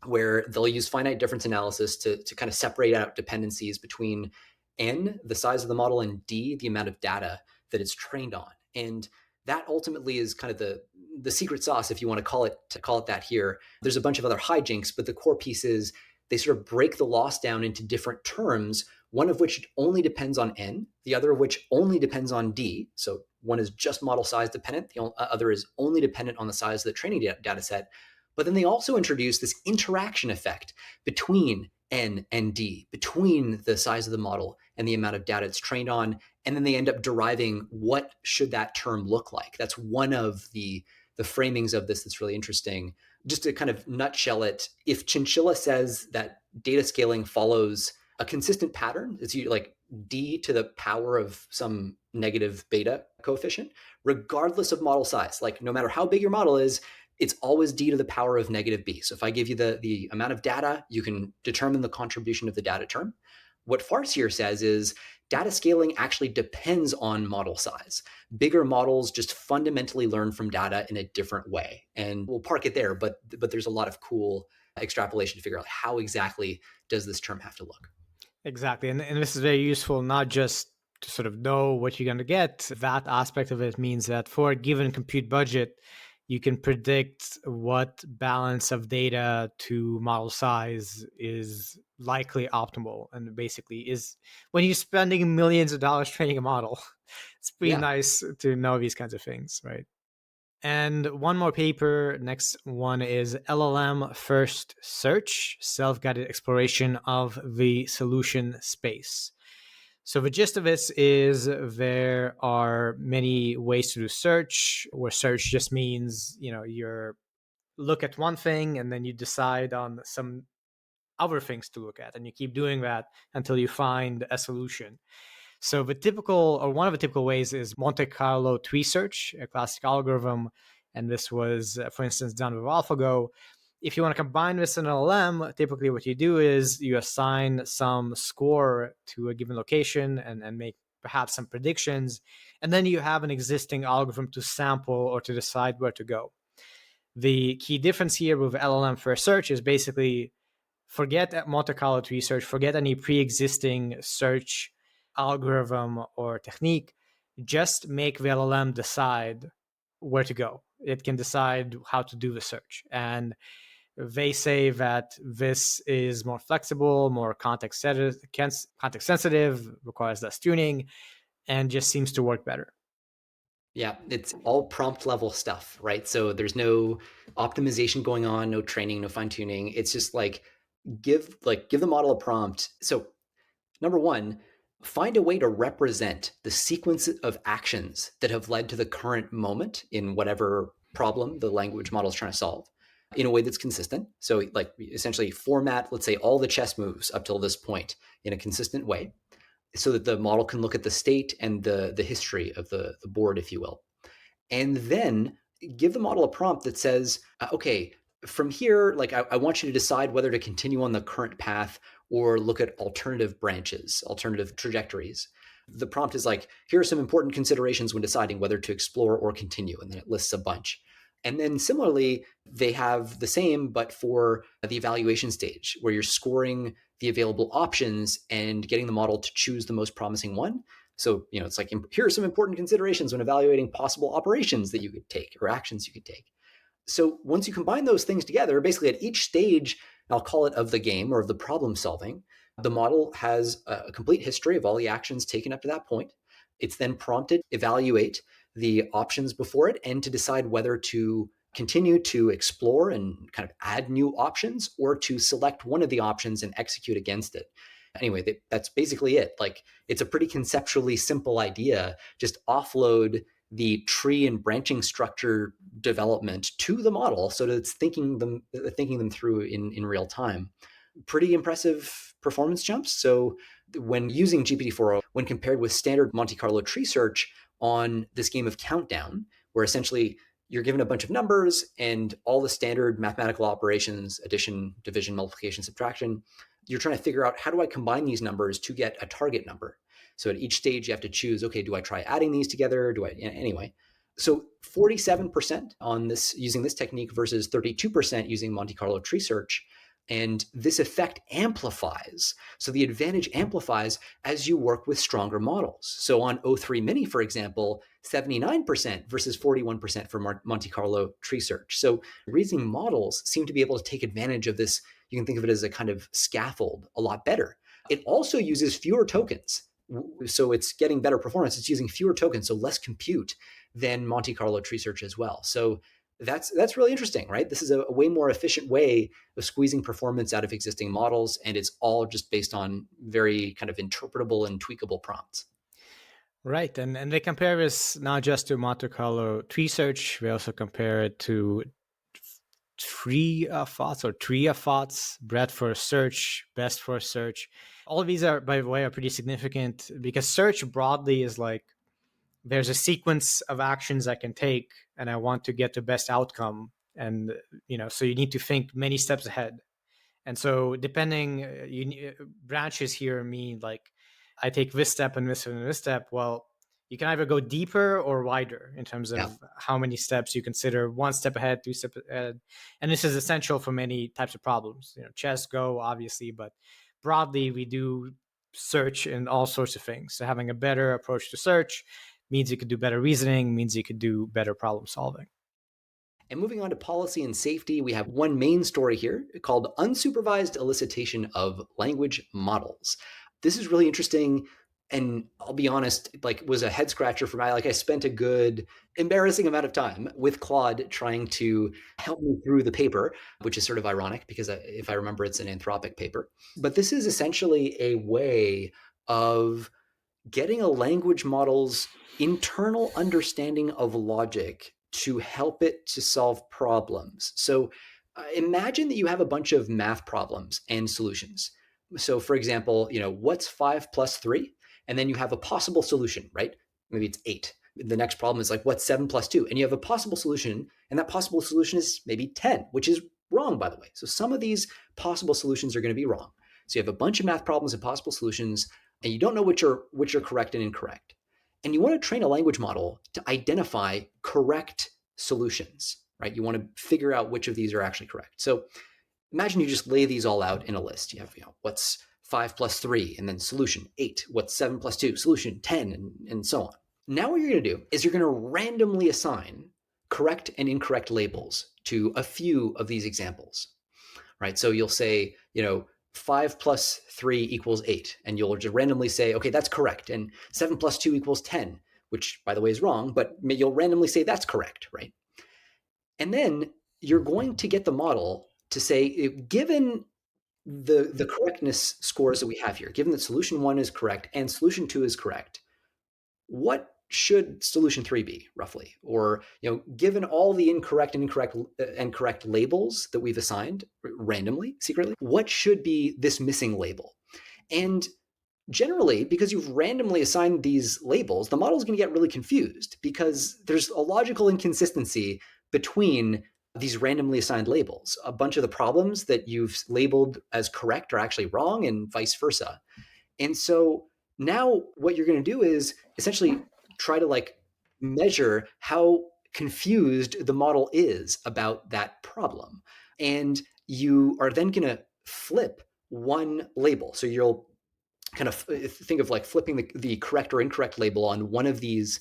where they'll use finite difference analysis to kind of separate out dependencies between n, the size of the model, and d, the amount of data that it's trained on. And that ultimately is kind of the secret sauce, if you want to call it that here. There's a bunch of other hijinks, but the core piece is they sort of break the loss down into different terms, one of which only depends on n, the other of which only depends on d. So one is just model size dependent, the other is only dependent on the size of the training data set. But then they also introduce this interaction effect between n and d, between the size of the model and the amount of data it's trained on. And then they end up deriving what should that term look like. That's one of the framings of this that's really interesting. Just to kind of nutshell it, if Chinchilla says that data scaling follows a consistent pattern, it's like d to the power of some negative beta coefficient, regardless of model size. Like no matter how big your model is, it's always d to the power of negative b. So if I give you the amount of data, you can determine the contribution of the data term. What Farseer says is data scaling actually depends on model size. Bigger models just fundamentally learn from data in a different way. And we'll park it there, but there's a lot of cool extrapolation to figure out how exactly does this term have to look. Exactly. And this is very useful, not just to sort of know what you're going to get. That aspect of it means that for a given compute budget, you can predict what balance of data to model size is likely optimal. And basically is when you're spending millions of dollars training a model, it's pretty nice to know these kinds of things, right? And one more paper, next one is LLM-First Search, Self-Guided Exploration of the Solution Space. So the gist of this is there are many ways to do search, where search just means, you look at one thing and then you decide on some other things to look at, and you keep doing that until you find a solution. So one of the typical ways is Monte Carlo tree search, a classic algorithm. And this was, for instance, done with AlphaGo. If you want to combine this in an LLM, typically what you do is you assign some score to a given location and make perhaps some predictions. And then you have an existing algorithm to sample or to decide where to go. The key difference here with LLM-First Search is basically forget Monte Carlo tree search, forget any pre-existing search algorithm or technique. Just make the LLM decide where to go. It can decide how to do the search. And they say that this is more flexible, more context sensitive, requires less tuning, and just seems to work better. Yeah, it's all prompt level stuff, right? So there's no optimization going on, no training, no fine tuning. It's just like give the model a prompt. So number one, find a way to represent the sequence of actions that have led to the current moment in whatever problem the language model is trying to solve in a way that's consistent. So like essentially format, let's say all the chess moves up till this point in a consistent way so that the model can look at the state and the history of the board, if you will. And then give the model a prompt that says, okay, from here, like I want you to decide whether to continue on the current path or look at alternative branches, alternative trajectories. The prompt is like, here are some important considerations when deciding whether to explore or continue. And then it lists a bunch. And then similarly, they have the same, but for the evaluation stage, where you're scoring the available options and getting the model to choose the most promising one. So, it's like, here are some important considerations when evaluating possible operations that you could take or actions you could take. So once you combine those things together, basically at each stage, I'll call it of the game or of the problem solving, the model has a complete history of all the actions taken up to that point. It's then prompted to evaluate the options before it and to decide whether to continue to explore and kind of add new options or to select one of the options and execute against it. Anyway, that's basically it. Like, it's a pretty conceptually simple idea. Just offload the tree and branching structure development to the model so that it's thinking them through in real time. Pretty impressive performance jumps. So when using GPT-4o, when compared with standard Monte Carlo tree search on this game of Countdown, where essentially you're given a bunch of numbers and all the standard mathematical operations, addition, division, multiplication, subtraction, you're trying to figure out, how do I combine these numbers to get a target number? So at each stage, you have to choose, okay, do I try adding these together? Anyway. So 47% on this using this technique versus 32% using Monte Carlo tree search. And this effect amplifies. So the advantage amplifies as you work with stronger models. So on O3 Mini, for example, 79% versus 41% for Monte Carlo tree search. So reasoning models seem to be able to take advantage of this. You can think of it as a kind of scaffold a lot better. It also uses fewer tokens. So it's getting better performance. It's using fewer tokens, so less compute than Monte Carlo tree search as well. So that's really interesting, right? This is a way more efficient way of squeezing performance out of existing models, and it's all just based on very kind of interpretable and tweakable prompts. Right, and they compare this not just to Monte Carlo tree search, we also compare it to tree thoughts or tree of thoughts, breadth first search, best first search. All of these are, by the way, are pretty significant because search broadly is like, there's a sequence of actions I can take and I want to get the best outcome. And, so you need to think many steps ahead. And so depending, branches here mean like, I take this step and this and this step. Well, you can either go deeper or wider in terms of how many steps you consider, one step ahead, two steps ahead. And this is essential for many types of problems, chess, Go, obviously, but broadly, we do search in all sorts of things. So having a better approach to search means you could do better reasoning, means you could do better problem solving. And moving on to policy and safety, we have one main story here called Unsupervised Elicitation of Language Models. This is really interesting. And I'll be honest, like, was a head scratcher for me. I spent a good, embarrassing amount of time with Claude trying to help me through the paper, which is sort of ironic because if I remember, it's an Anthropic paper. But this is essentially a way of getting a language model's internal understanding of logic to help it to solve problems. So imagine that you have a bunch of math problems and solutions. So for example, what's 5 plus 3? And then you have a possible solution, right? Maybe it's 8. The next problem is like, what's 7 plus 2? And you have a possible solution, and that possible solution is maybe 10, which is wrong, by the way. So some of these possible solutions are going to be wrong. So you have a bunch of math problems and possible solutions, and you don't know which are correct and incorrect. And you want to train a language model to identify correct solutions, right? You want to figure out which of these are actually correct. So imagine you just lay these all out in a list. You have, what's 5 plus 3, and then solution 8. What's 7 plus 2? Solution 10, and so on. Now what you're going to do is you're going to randomly assign correct and incorrect labels to a few of these examples, right? So you'll say, 5 plus 3 equals 8. And you'll just randomly say, okay, that's correct. And 7 plus 2 equals 10, which, by the way, is wrong, but you'll randomly say that's correct, right? And then you're going to get the model to say, given the correctness scores that we have here, given that solution 1 is correct and solution 2 is correct, what should solution 3 be, roughly? Or, given all the incorrect and correct labels that we've assigned randomly, secretly, what should be this missing label? And generally, because you've randomly assigned these labels, the model is going to get really confused because there's a logical inconsistency between these randomly assigned labels. A bunch of the problems that you've labeled as correct are actually wrong, and vice versa. And so now what you're going to do is essentially try to measure how confused the model is about that problem. And you are then going to flip one label. So you'll kind of think of like flipping the correct or incorrect label on one of these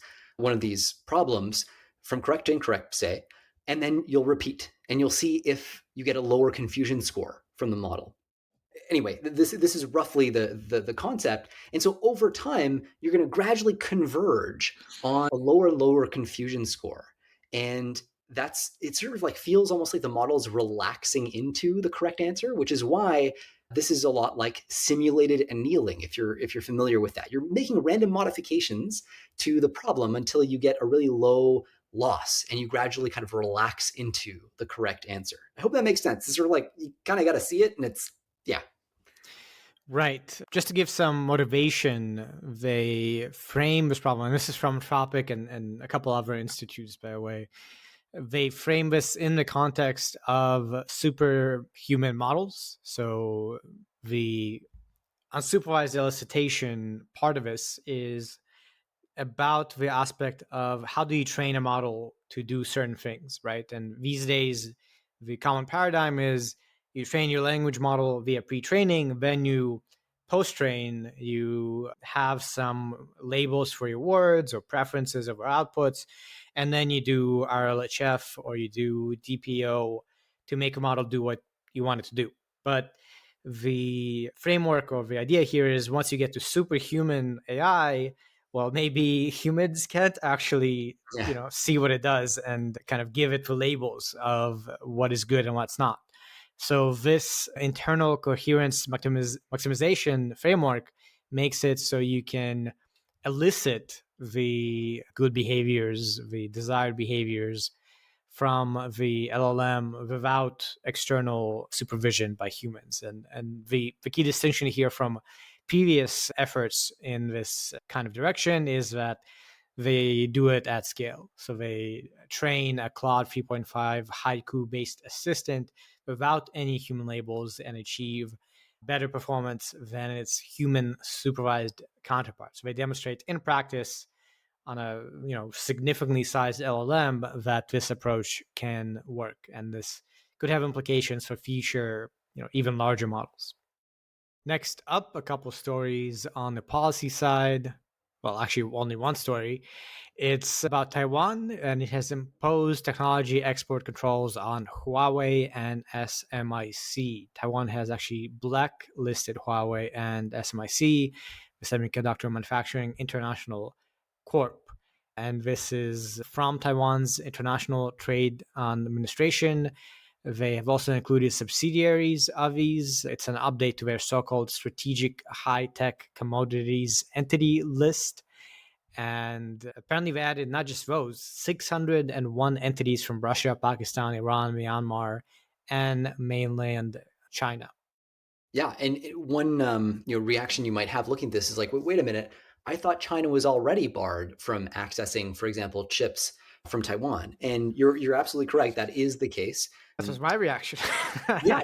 problems from correct to incorrect, say, and then you'll repeat and you'll see if you get a lower confusion score from the model. Anyway, this is roughly the concept. And so over time, you're going to gradually converge on a lower and lower confusion score. And it sort of like feels almost like the model is relaxing into the correct answer, which is why this is a lot like simulated annealing. If you're familiar with that, you're making random modifications to the problem until you get a really low loss and you gradually kind of relax into the correct answer. I hope that makes sense. It's sort of like you kind of got to see it, and it's yeah. Right. Just to give some motivation, they frame this problem, and this is from Anthropic and a couple other institutes, by the way. They frame this in the context of superhuman models. So the unsupervised elicitation part of this is about the aspect of how do you train a model to do certain things, right? And these days, the common paradigm is you train your language model via pre-training, then you post-train, you have some labels for your words or preferences over outputs, and then you do RLHF or you do DPO to make a model do what you want it to do. But the framework or the idea here is once you get to superhuman AI, well, maybe humans can't actually, Yeah. see what it does and kind of give it the labels of what is good and what's not. So this internal coherence maximization framework makes it so you can elicit the good behaviors, the desired behaviors from the LLM without external supervision by humans. And the key distinction here from previous efforts in this kind of direction is that they do it at scale. So they train a Claude 3.5 Haiku based assistant without any human labels and achieve better performance than its human supervised counterpart. So they demonstrate in practice on a significantly sized LLM that this approach can work, and this could have implications for future even larger models. Next up, a couple stories on the policy side. Well, actually, only one story. It's about Taiwan, and it has imposed technology export controls on Huawei and SMIC. Taiwan has actually blacklisted Huawei and SMIC, the Semiconductor Manufacturing International Corp. And this is from Taiwan's International Trade Administration. They have also included subsidiaries of these. It's an update to their so-called strategic high-tech commodities entity list. And apparently they added not just those, 601 entities from Russia, Pakistan, Iran, Myanmar, and mainland China. Yeah, and one reaction you might have looking at this is like, wait a minute, I thought China was already barred from accessing, for example, chips from Taiwan. And you're absolutely correct. That is the case. That was my reaction. Yeah.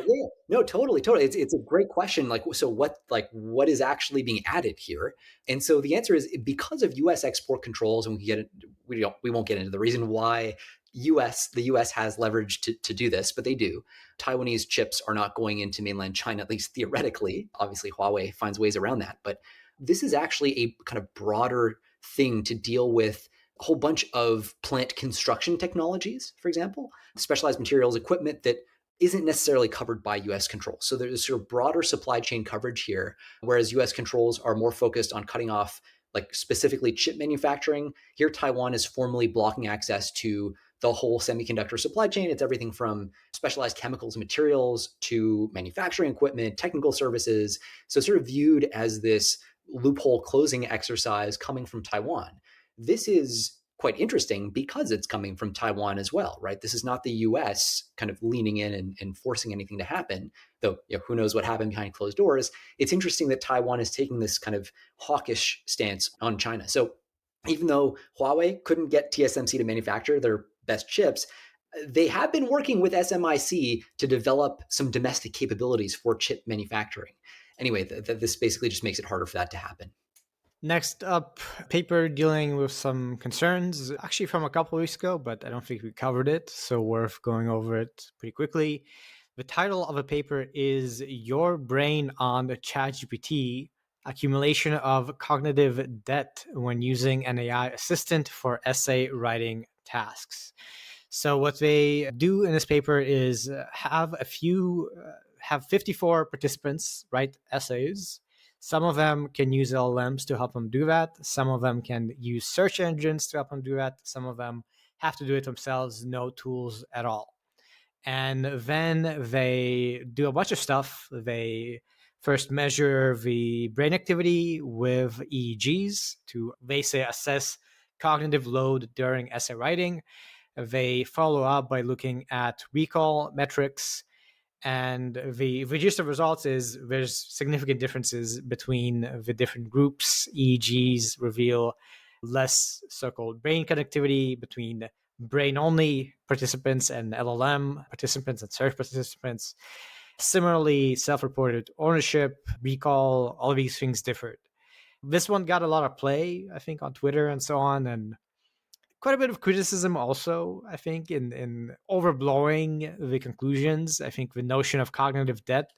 No, totally. It's a great question. Like, so what is actually being added here? And so the answer is because of U.S. export controls, and we won't get into the reason why the U.S. has leverage to do this, but they do. Taiwanese chips are not going into mainland China, at least theoretically. Obviously, Huawei finds ways around that, but this is actually a kind of broader thing to deal with a whole bunch of plant construction technologies, for example, specialized materials, equipment that isn't necessarily covered by US controls. So there's sort of broader supply chain coverage here, whereas US controls are more focused on cutting off like specifically chip manufacturing. Here, Taiwan is formally blocking access to the whole semiconductor supply chain. It's everything from specialized chemicals and materials to manufacturing equipment, technical services. So it's sort of viewed as this loophole closing exercise coming from Taiwan. This is quite interesting because it's coming from Taiwan as well, right? This is not the US kind of leaning in and forcing anything to happen, though who knows what happened behind closed doors. It's interesting that Taiwan is taking this kind of hawkish stance on China. So even though Huawei couldn't get TSMC to manufacture their best chips, they have been working with SMIC to develop some domestic capabilities for chip manufacturing. Anyway, this basically just makes it harder for that to happen. Next up, paper dealing with some concerns, actually from a couple of weeks ago, but I don't think we covered it, so worth going over it pretty quickly. The title of a paper is Your Brain on the ChatGPT, accumulation of cognitive debt when using an AI assistant for essay writing tasks. So what they do in this paper is have 54 participants write essays. Some of them can use LLMs to help them do that. Some of them can use search engines to help them do that. Some of them have to do it themselves, no tools at all. And then they do a bunch of stuff. They first measure the brain activity with EEGs to, they say, assess cognitive load during essay writing. They follow up by looking at recall metrics. And the gist of results is there's significant differences between the different groups. EEGs reveal less so-called brain connectivity between brain-only participants and LLM participants and search participants. Similarly, self-reported ownership, recall, all of these things differed. This one got a lot of play, I think, on Twitter and so on, and quite a bit of criticism also, I think, in overblowing the conclusions. I think the notion of cognitive debt,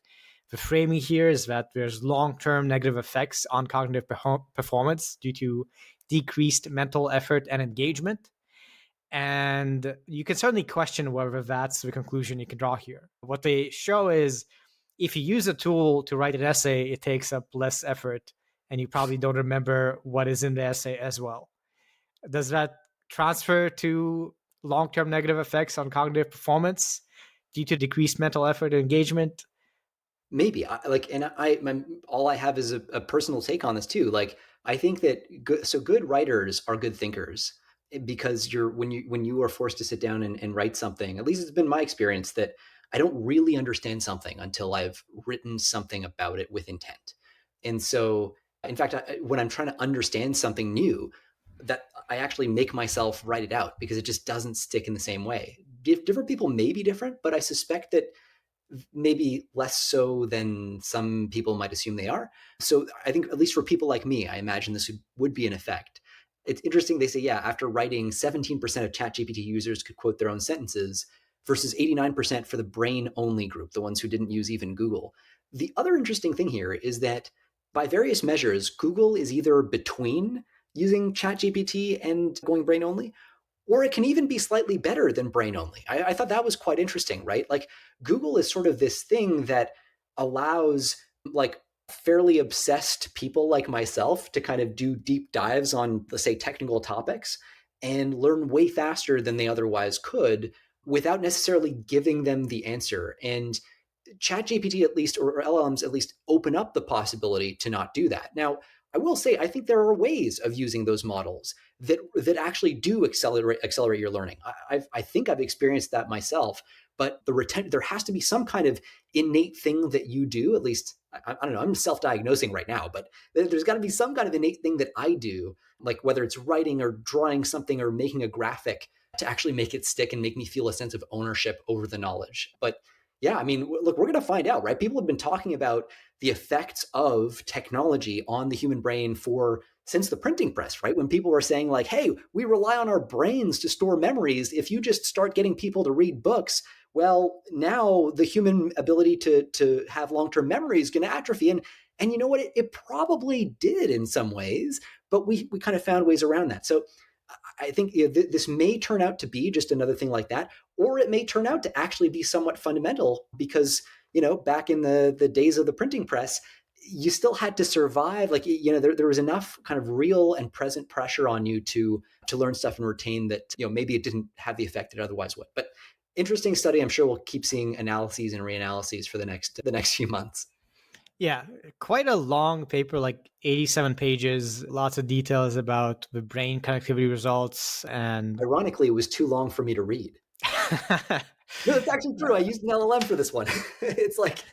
the framing here is that there's long-term negative effects on cognitive performance due to decreased mental effort and engagement. And you can certainly question whether that's the conclusion you can draw here. What they show is if you use a tool to write an essay, it takes up less effort, and you probably don't remember what is in the essay as well. Does that transfer to long-term negative effects on cognitive performance due to decreased mental effort and engagement? Maybe all I have is a personal take on this too. Like, I think that good writers are good thinkers, because when you are forced to sit down and write something, at least it's been my experience that I don't really understand something until I've written something about it with intent. And so, in fact, when I'm trying to understand something new, that I actually make myself write it out because it just doesn't stick in the same way. Different people may be different, but I suspect that maybe less so than some people might assume they are. So I think, at least for people like me, I imagine this would be an effect. It's interesting. They say, yeah, after writing, 17% of ChatGPT users could quote their own sentences versus 89% for the brain only group, the ones who didn't use even Google. The other interesting thing here is that by various measures, Google is either between using ChatGPT and going brain only, or it can even be slightly better than brain only. I thought that was quite interesting, right? Like, Google is sort of this thing that allows, like, fairly obsessed people like myself to kind of do deep dives on, let's say, technical topics and learn way faster than they otherwise could without necessarily giving them the answer. And ChatGPT, at least, or LLMs at least, open up the possibility to not do that. Now, I will say, I think there are ways of using those models that actually do accelerate your learning. I think I've experienced that myself. But there has to be some kind of innate thing that you do. At least, I don't know. I'm self-diagnosing right now, but there's got to be some kind of innate thing that I do, like whether it's writing or drawing something or making a graphic, to actually make it stick and make me feel a sense of ownership over the knowledge. But yeah, I mean, look, we're going to find out, right? People have been talking about the effects of technology on the human brain since the printing press, right? When people were saying, like, hey, we rely on our brains to store memories. If you just start getting people to read books, well, now the human ability to have long-term memory is going to atrophy. And you know what? It probably did in some ways, but we kind of found ways around that. So I think, this may turn out to be just another thing like that, or it may turn out to actually be somewhat fundamental, because, back in the days of the printing press, you still had to survive. Like, there was enough kind of real and present pressure on you to learn stuff and retain that, maybe it didn't have the effect it otherwise would. But interesting study. I'm sure we'll keep seeing analyses and reanalyses for the next few months. Yeah, quite a long paper, like 87 pages, lots of details about the brain connectivity results. And ironically, it was too long for me to read. No, it's actually true. I used an LLM for this one. It's like,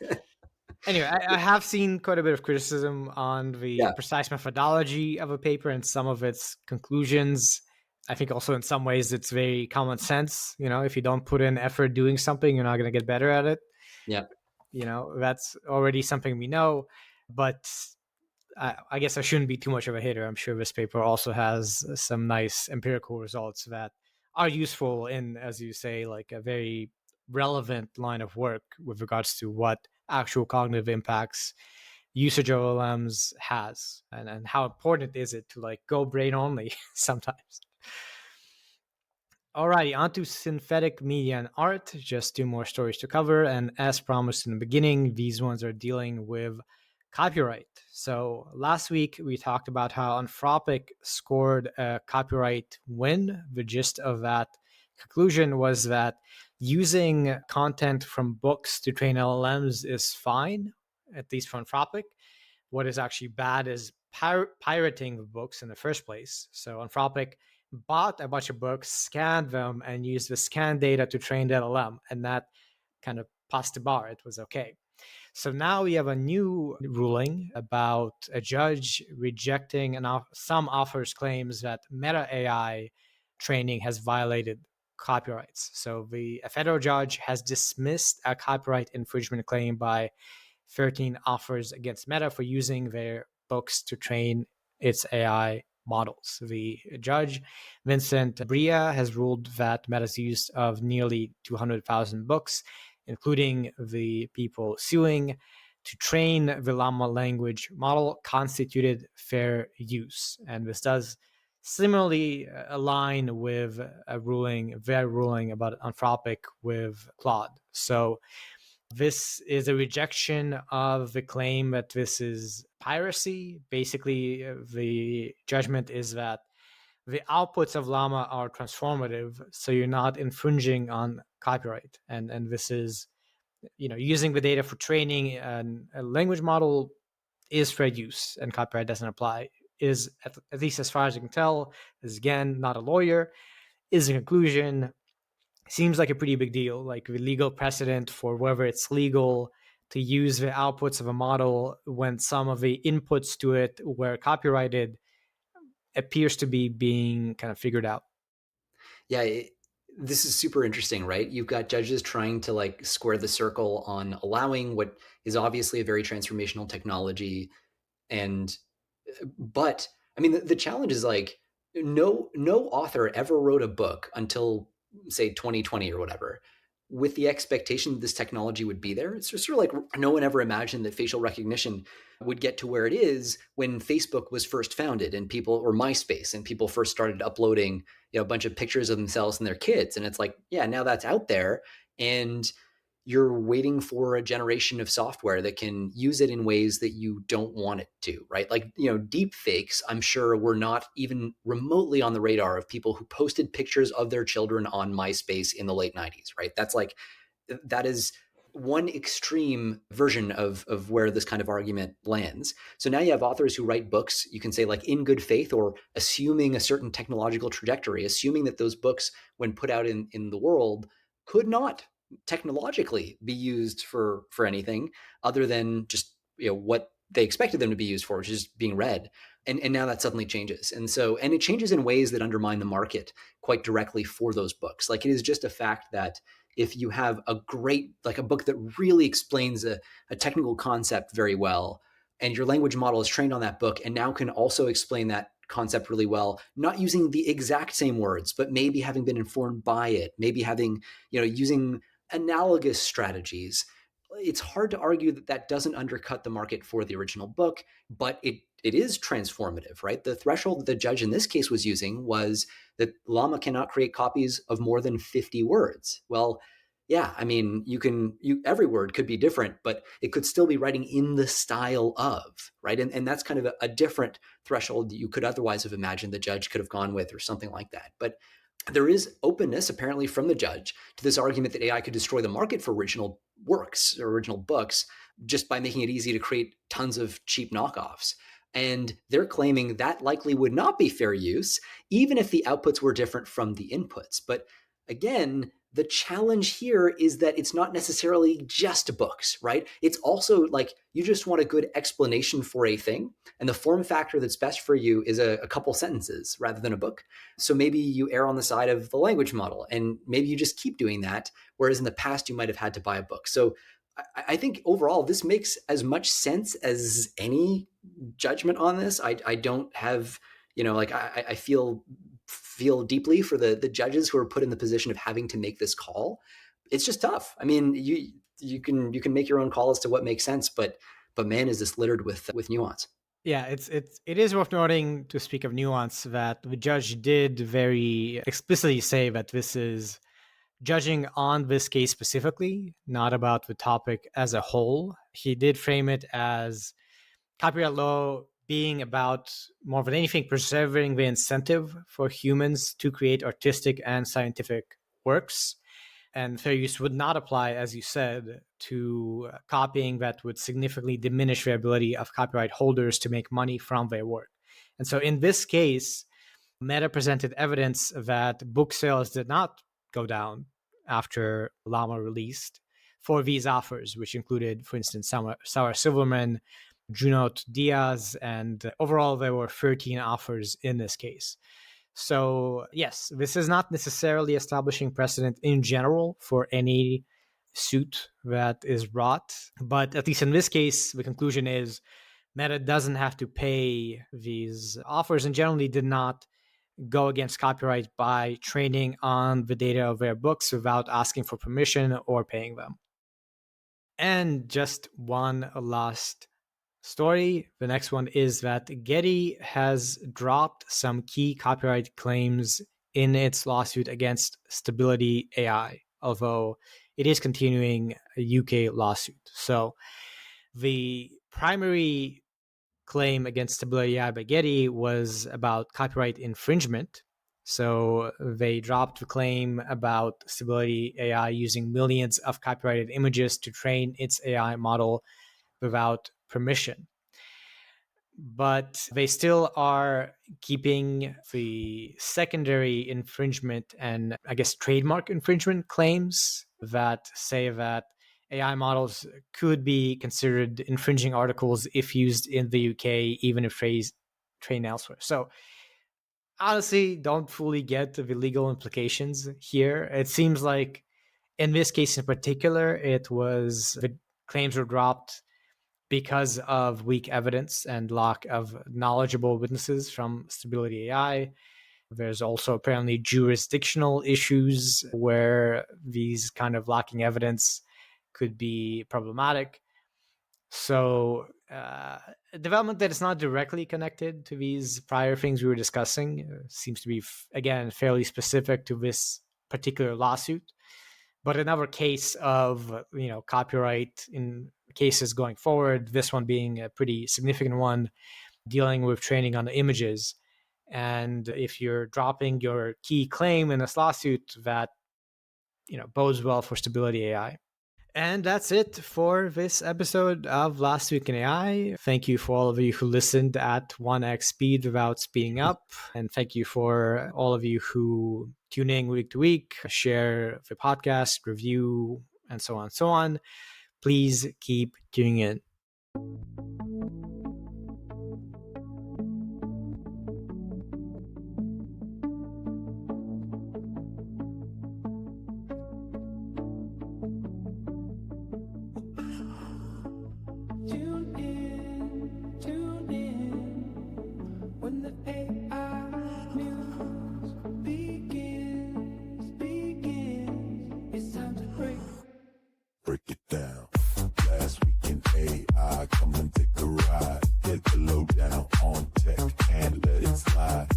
anyway, I have seen quite a bit of criticism on the precise methodology of a paper and some of its conclusions. I think also in some ways it's very common sense. If you don't put in effort doing something, you're not going to get better at it. Yeah. That's already something we know. But I guess I shouldn't be too much of a hater. I'm sure this paper also has some nice empirical results that are useful in, as you say, like a very relevant line of work with regards to what actual cognitive impacts usage of LLMs has, and how important is it to like go brain only sometimes. Alrighty, on to synthetic media and art. Just two more stories to cover. And as promised in the beginning, these ones are dealing with copyright. So last week we talked about how Anthropic scored a copyright win. The gist of that conclusion was that using content from books to train LLMs is fine, at least for Anthropic. What is actually bad is pirating the books in the first place. So Anthropic bought a bunch of books, scanned them, and used the scan data to train the LLM, and that kind of passed the bar. It was okay. So now we have a new ruling about a judge rejecting some authors' claims that Meta AI training has violated copyrights. So a federal judge has dismissed a copyright infringement claim by 13 authors against Meta for using their books to train its AI models. The judge, Vincent Bria, has ruled that Meta's use of nearly 200,000 books, including the people suing, to train the Llama language model constituted fair use. And this does similarly align with their ruling about Anthropic with Claude. So this is a rejection of the claim that this is piracy. Basically, the judgment is that the outputs of Llama are transformative, so you're not infringing on copyright. And this is, using the data for training a language model is fair use, and copyright doesn't apply. Is at least as far as I can tell, is again not a lawyer, is a conclusion. Seems like a pretty big deal, like the legal precedent for whether it's legal to use the outputs of a model when some of the inputs to it were copyrighted appears to be being kind of figured out. Yeah, this is super interesting, right? You've got judges trying to like square the circle on allowing what is obviously a very transformational technology, and but I mean the challenge is like no author ever wrote a book until say 2020 or whatever with the expectation that this technology would be there. It's just sort of like no one ever imagined that facial recognition would get to where it is when Facebook was first founded and people, or MySpace, and people first started uploading, a bunch of pictures of themselves and their kids. And it's like, yeah, now that's out there. And you're waiting for a generation of software that can use it in ways that you don't want it to, right? Like, deep fakes, I'm sure were not even remotely on the radar of people who posted pictures of their children on MySpace in the late 90s, right? That is one extreme version of where this kind of argument lands. So now you have authors who write books, you can say like in good faith or assuming a certain technological trajectory, assuming that those books, when put out in the world, could not technologically be used for anything other than just what they expected them to be used for, which is being read. And now that suddenly changes. And it changes in ways that undermine the market quite directly for those books. Like, it is just a fact that if you have a book that really explains a technical concept very well, and your language model is trained on that book and now can also explain that concept really well, not using the exact same words, but maybe having been informed by it, maybe having, using analogous strategies, it's hard to argue that that doesn't undercut the market for the original book, but it is transformative, right? The threshold that the judge in this case was using was that Llama cannot create copies of more than 50 words. Well, yeah, I mean, every word could be different, but it could still be writing in the style of, right? And that's kind of a different threshold that you could otherwise have imagined the judge could have gone with, or something like that. But there is openness apparently from the judge to this argument that AI could destroy the market for original works or original books just by making it easy to create tons of cheap knockoffs. And they're claiming that likely would not be fair use, even if the outputs were different from the inputs. But again, the challenge here is that it's not necessarily just books, right? It's also like you just want a good explanation for a thing, and the form factor that's best for you is a couple sentences rather than a book. So maybe you err on the side of the language model, and maybe you just keep doing that, whereas in the past you might have had to buy a book. So I think overall this makes as much sense as any judgment on this. I don't have, I feel deeply for the judges who are put in the position of having to make this call. It's just tough. I mean, you can make your own call as to what makes sense, but but man, is this littered with nuance. Yeah, it is worth noting, to speak of nuance, that the judge did very explicitly say that this is judging on this case specifically, not about the topic as a whole. He did frame it as copyright law being about, more than anything, preserving the incentive for humans to create artistic and scientific works. And fair use would not apply, as you said, to copying that would significantly diminish the ability of copyright holders to make money from their work. And so in this case, Meta presented evidence that book sales did not go down after Llama released for these offers, which included, for instance, Sarah Silverman, Junot Diaz, and overall there were 13 offers in this case. So yes, this is not necessarily establishing precedent in general for any suit that is brought, but at least in this case, the conclusion is Meta doesn't have to pay these offers and generally did not go against copyright by training on the data of their books without asking for permission or paying them. And just one last story. The next one is that Getty has dropped some key copyright claims in its lawsuit against Stability AI, although it is continuing a UK lawsuit. So the primary claim against Stability AI by Getty was about copyright infringement. So they dropped the claim about Stability AI using millions of copyrighted images to train its AI model without permission. But they still are keeping the secondary infringement and, I guess, trademark infringement claims that say that AI models could be considered infringing articles if used in the UK, even if trained elsewhere. So honestly, don't fully get the legal implications here. It seems like in this case in particular, the claims were dropped because of weak evidence and lack of knowledgeable witnesses from Stability AI. There's also apparently jurisdictional issues where these kind of lacking evidence could be problematic. So a development that is not directly connected to these prior things we were discussing seems to be, again, fairly specific to this particular lawsuit. But another case of copyright in cases going forward, this one being a pretty significant one, dealing with training on the images. And if you're dropping your key claim in this lawsuit, that bodes well for Stability AI. And that's it for this episode of Last Week in AI. Thank you for all of you who listened at 1x speed without speeding up. And thank you for all of you who tune in week to week, share the podcast, review, and so on and so on. Please keep tuning in. Break it down. Last week in AI, come and take a ride. Get the lowdown on tech and let it slide.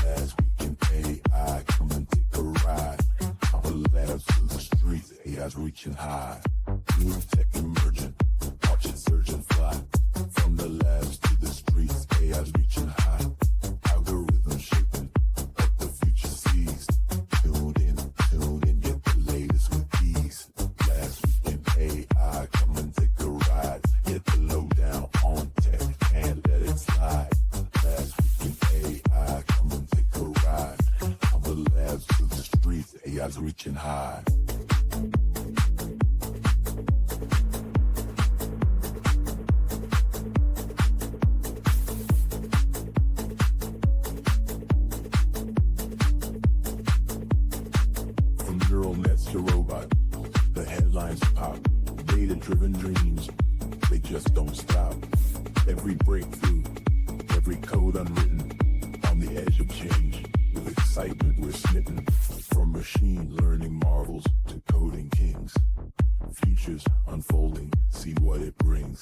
Last week in AI, come and take a ride. Our labs to the streets, AI's reaching high. New tech emerging, watch it surge and fly. From the labs to the streets, AI's reaching high. Algorithms shaping what the future sees. Tune in, get the latest with ease. Last week in AI, come and take a ride. Get the lowdown on tech and let it slide. Last week in AI, come and take a ride. From the labs to the streets, AI's reaching high. From neural nets to robots, the headlines pop. Data-driven dreams, they just don't stop. Every breakthrough, every code unwritten, on the edge of change. With excitement we're smitten. From machine learning marvels to coding kings. Futures unfolding, see what it brings.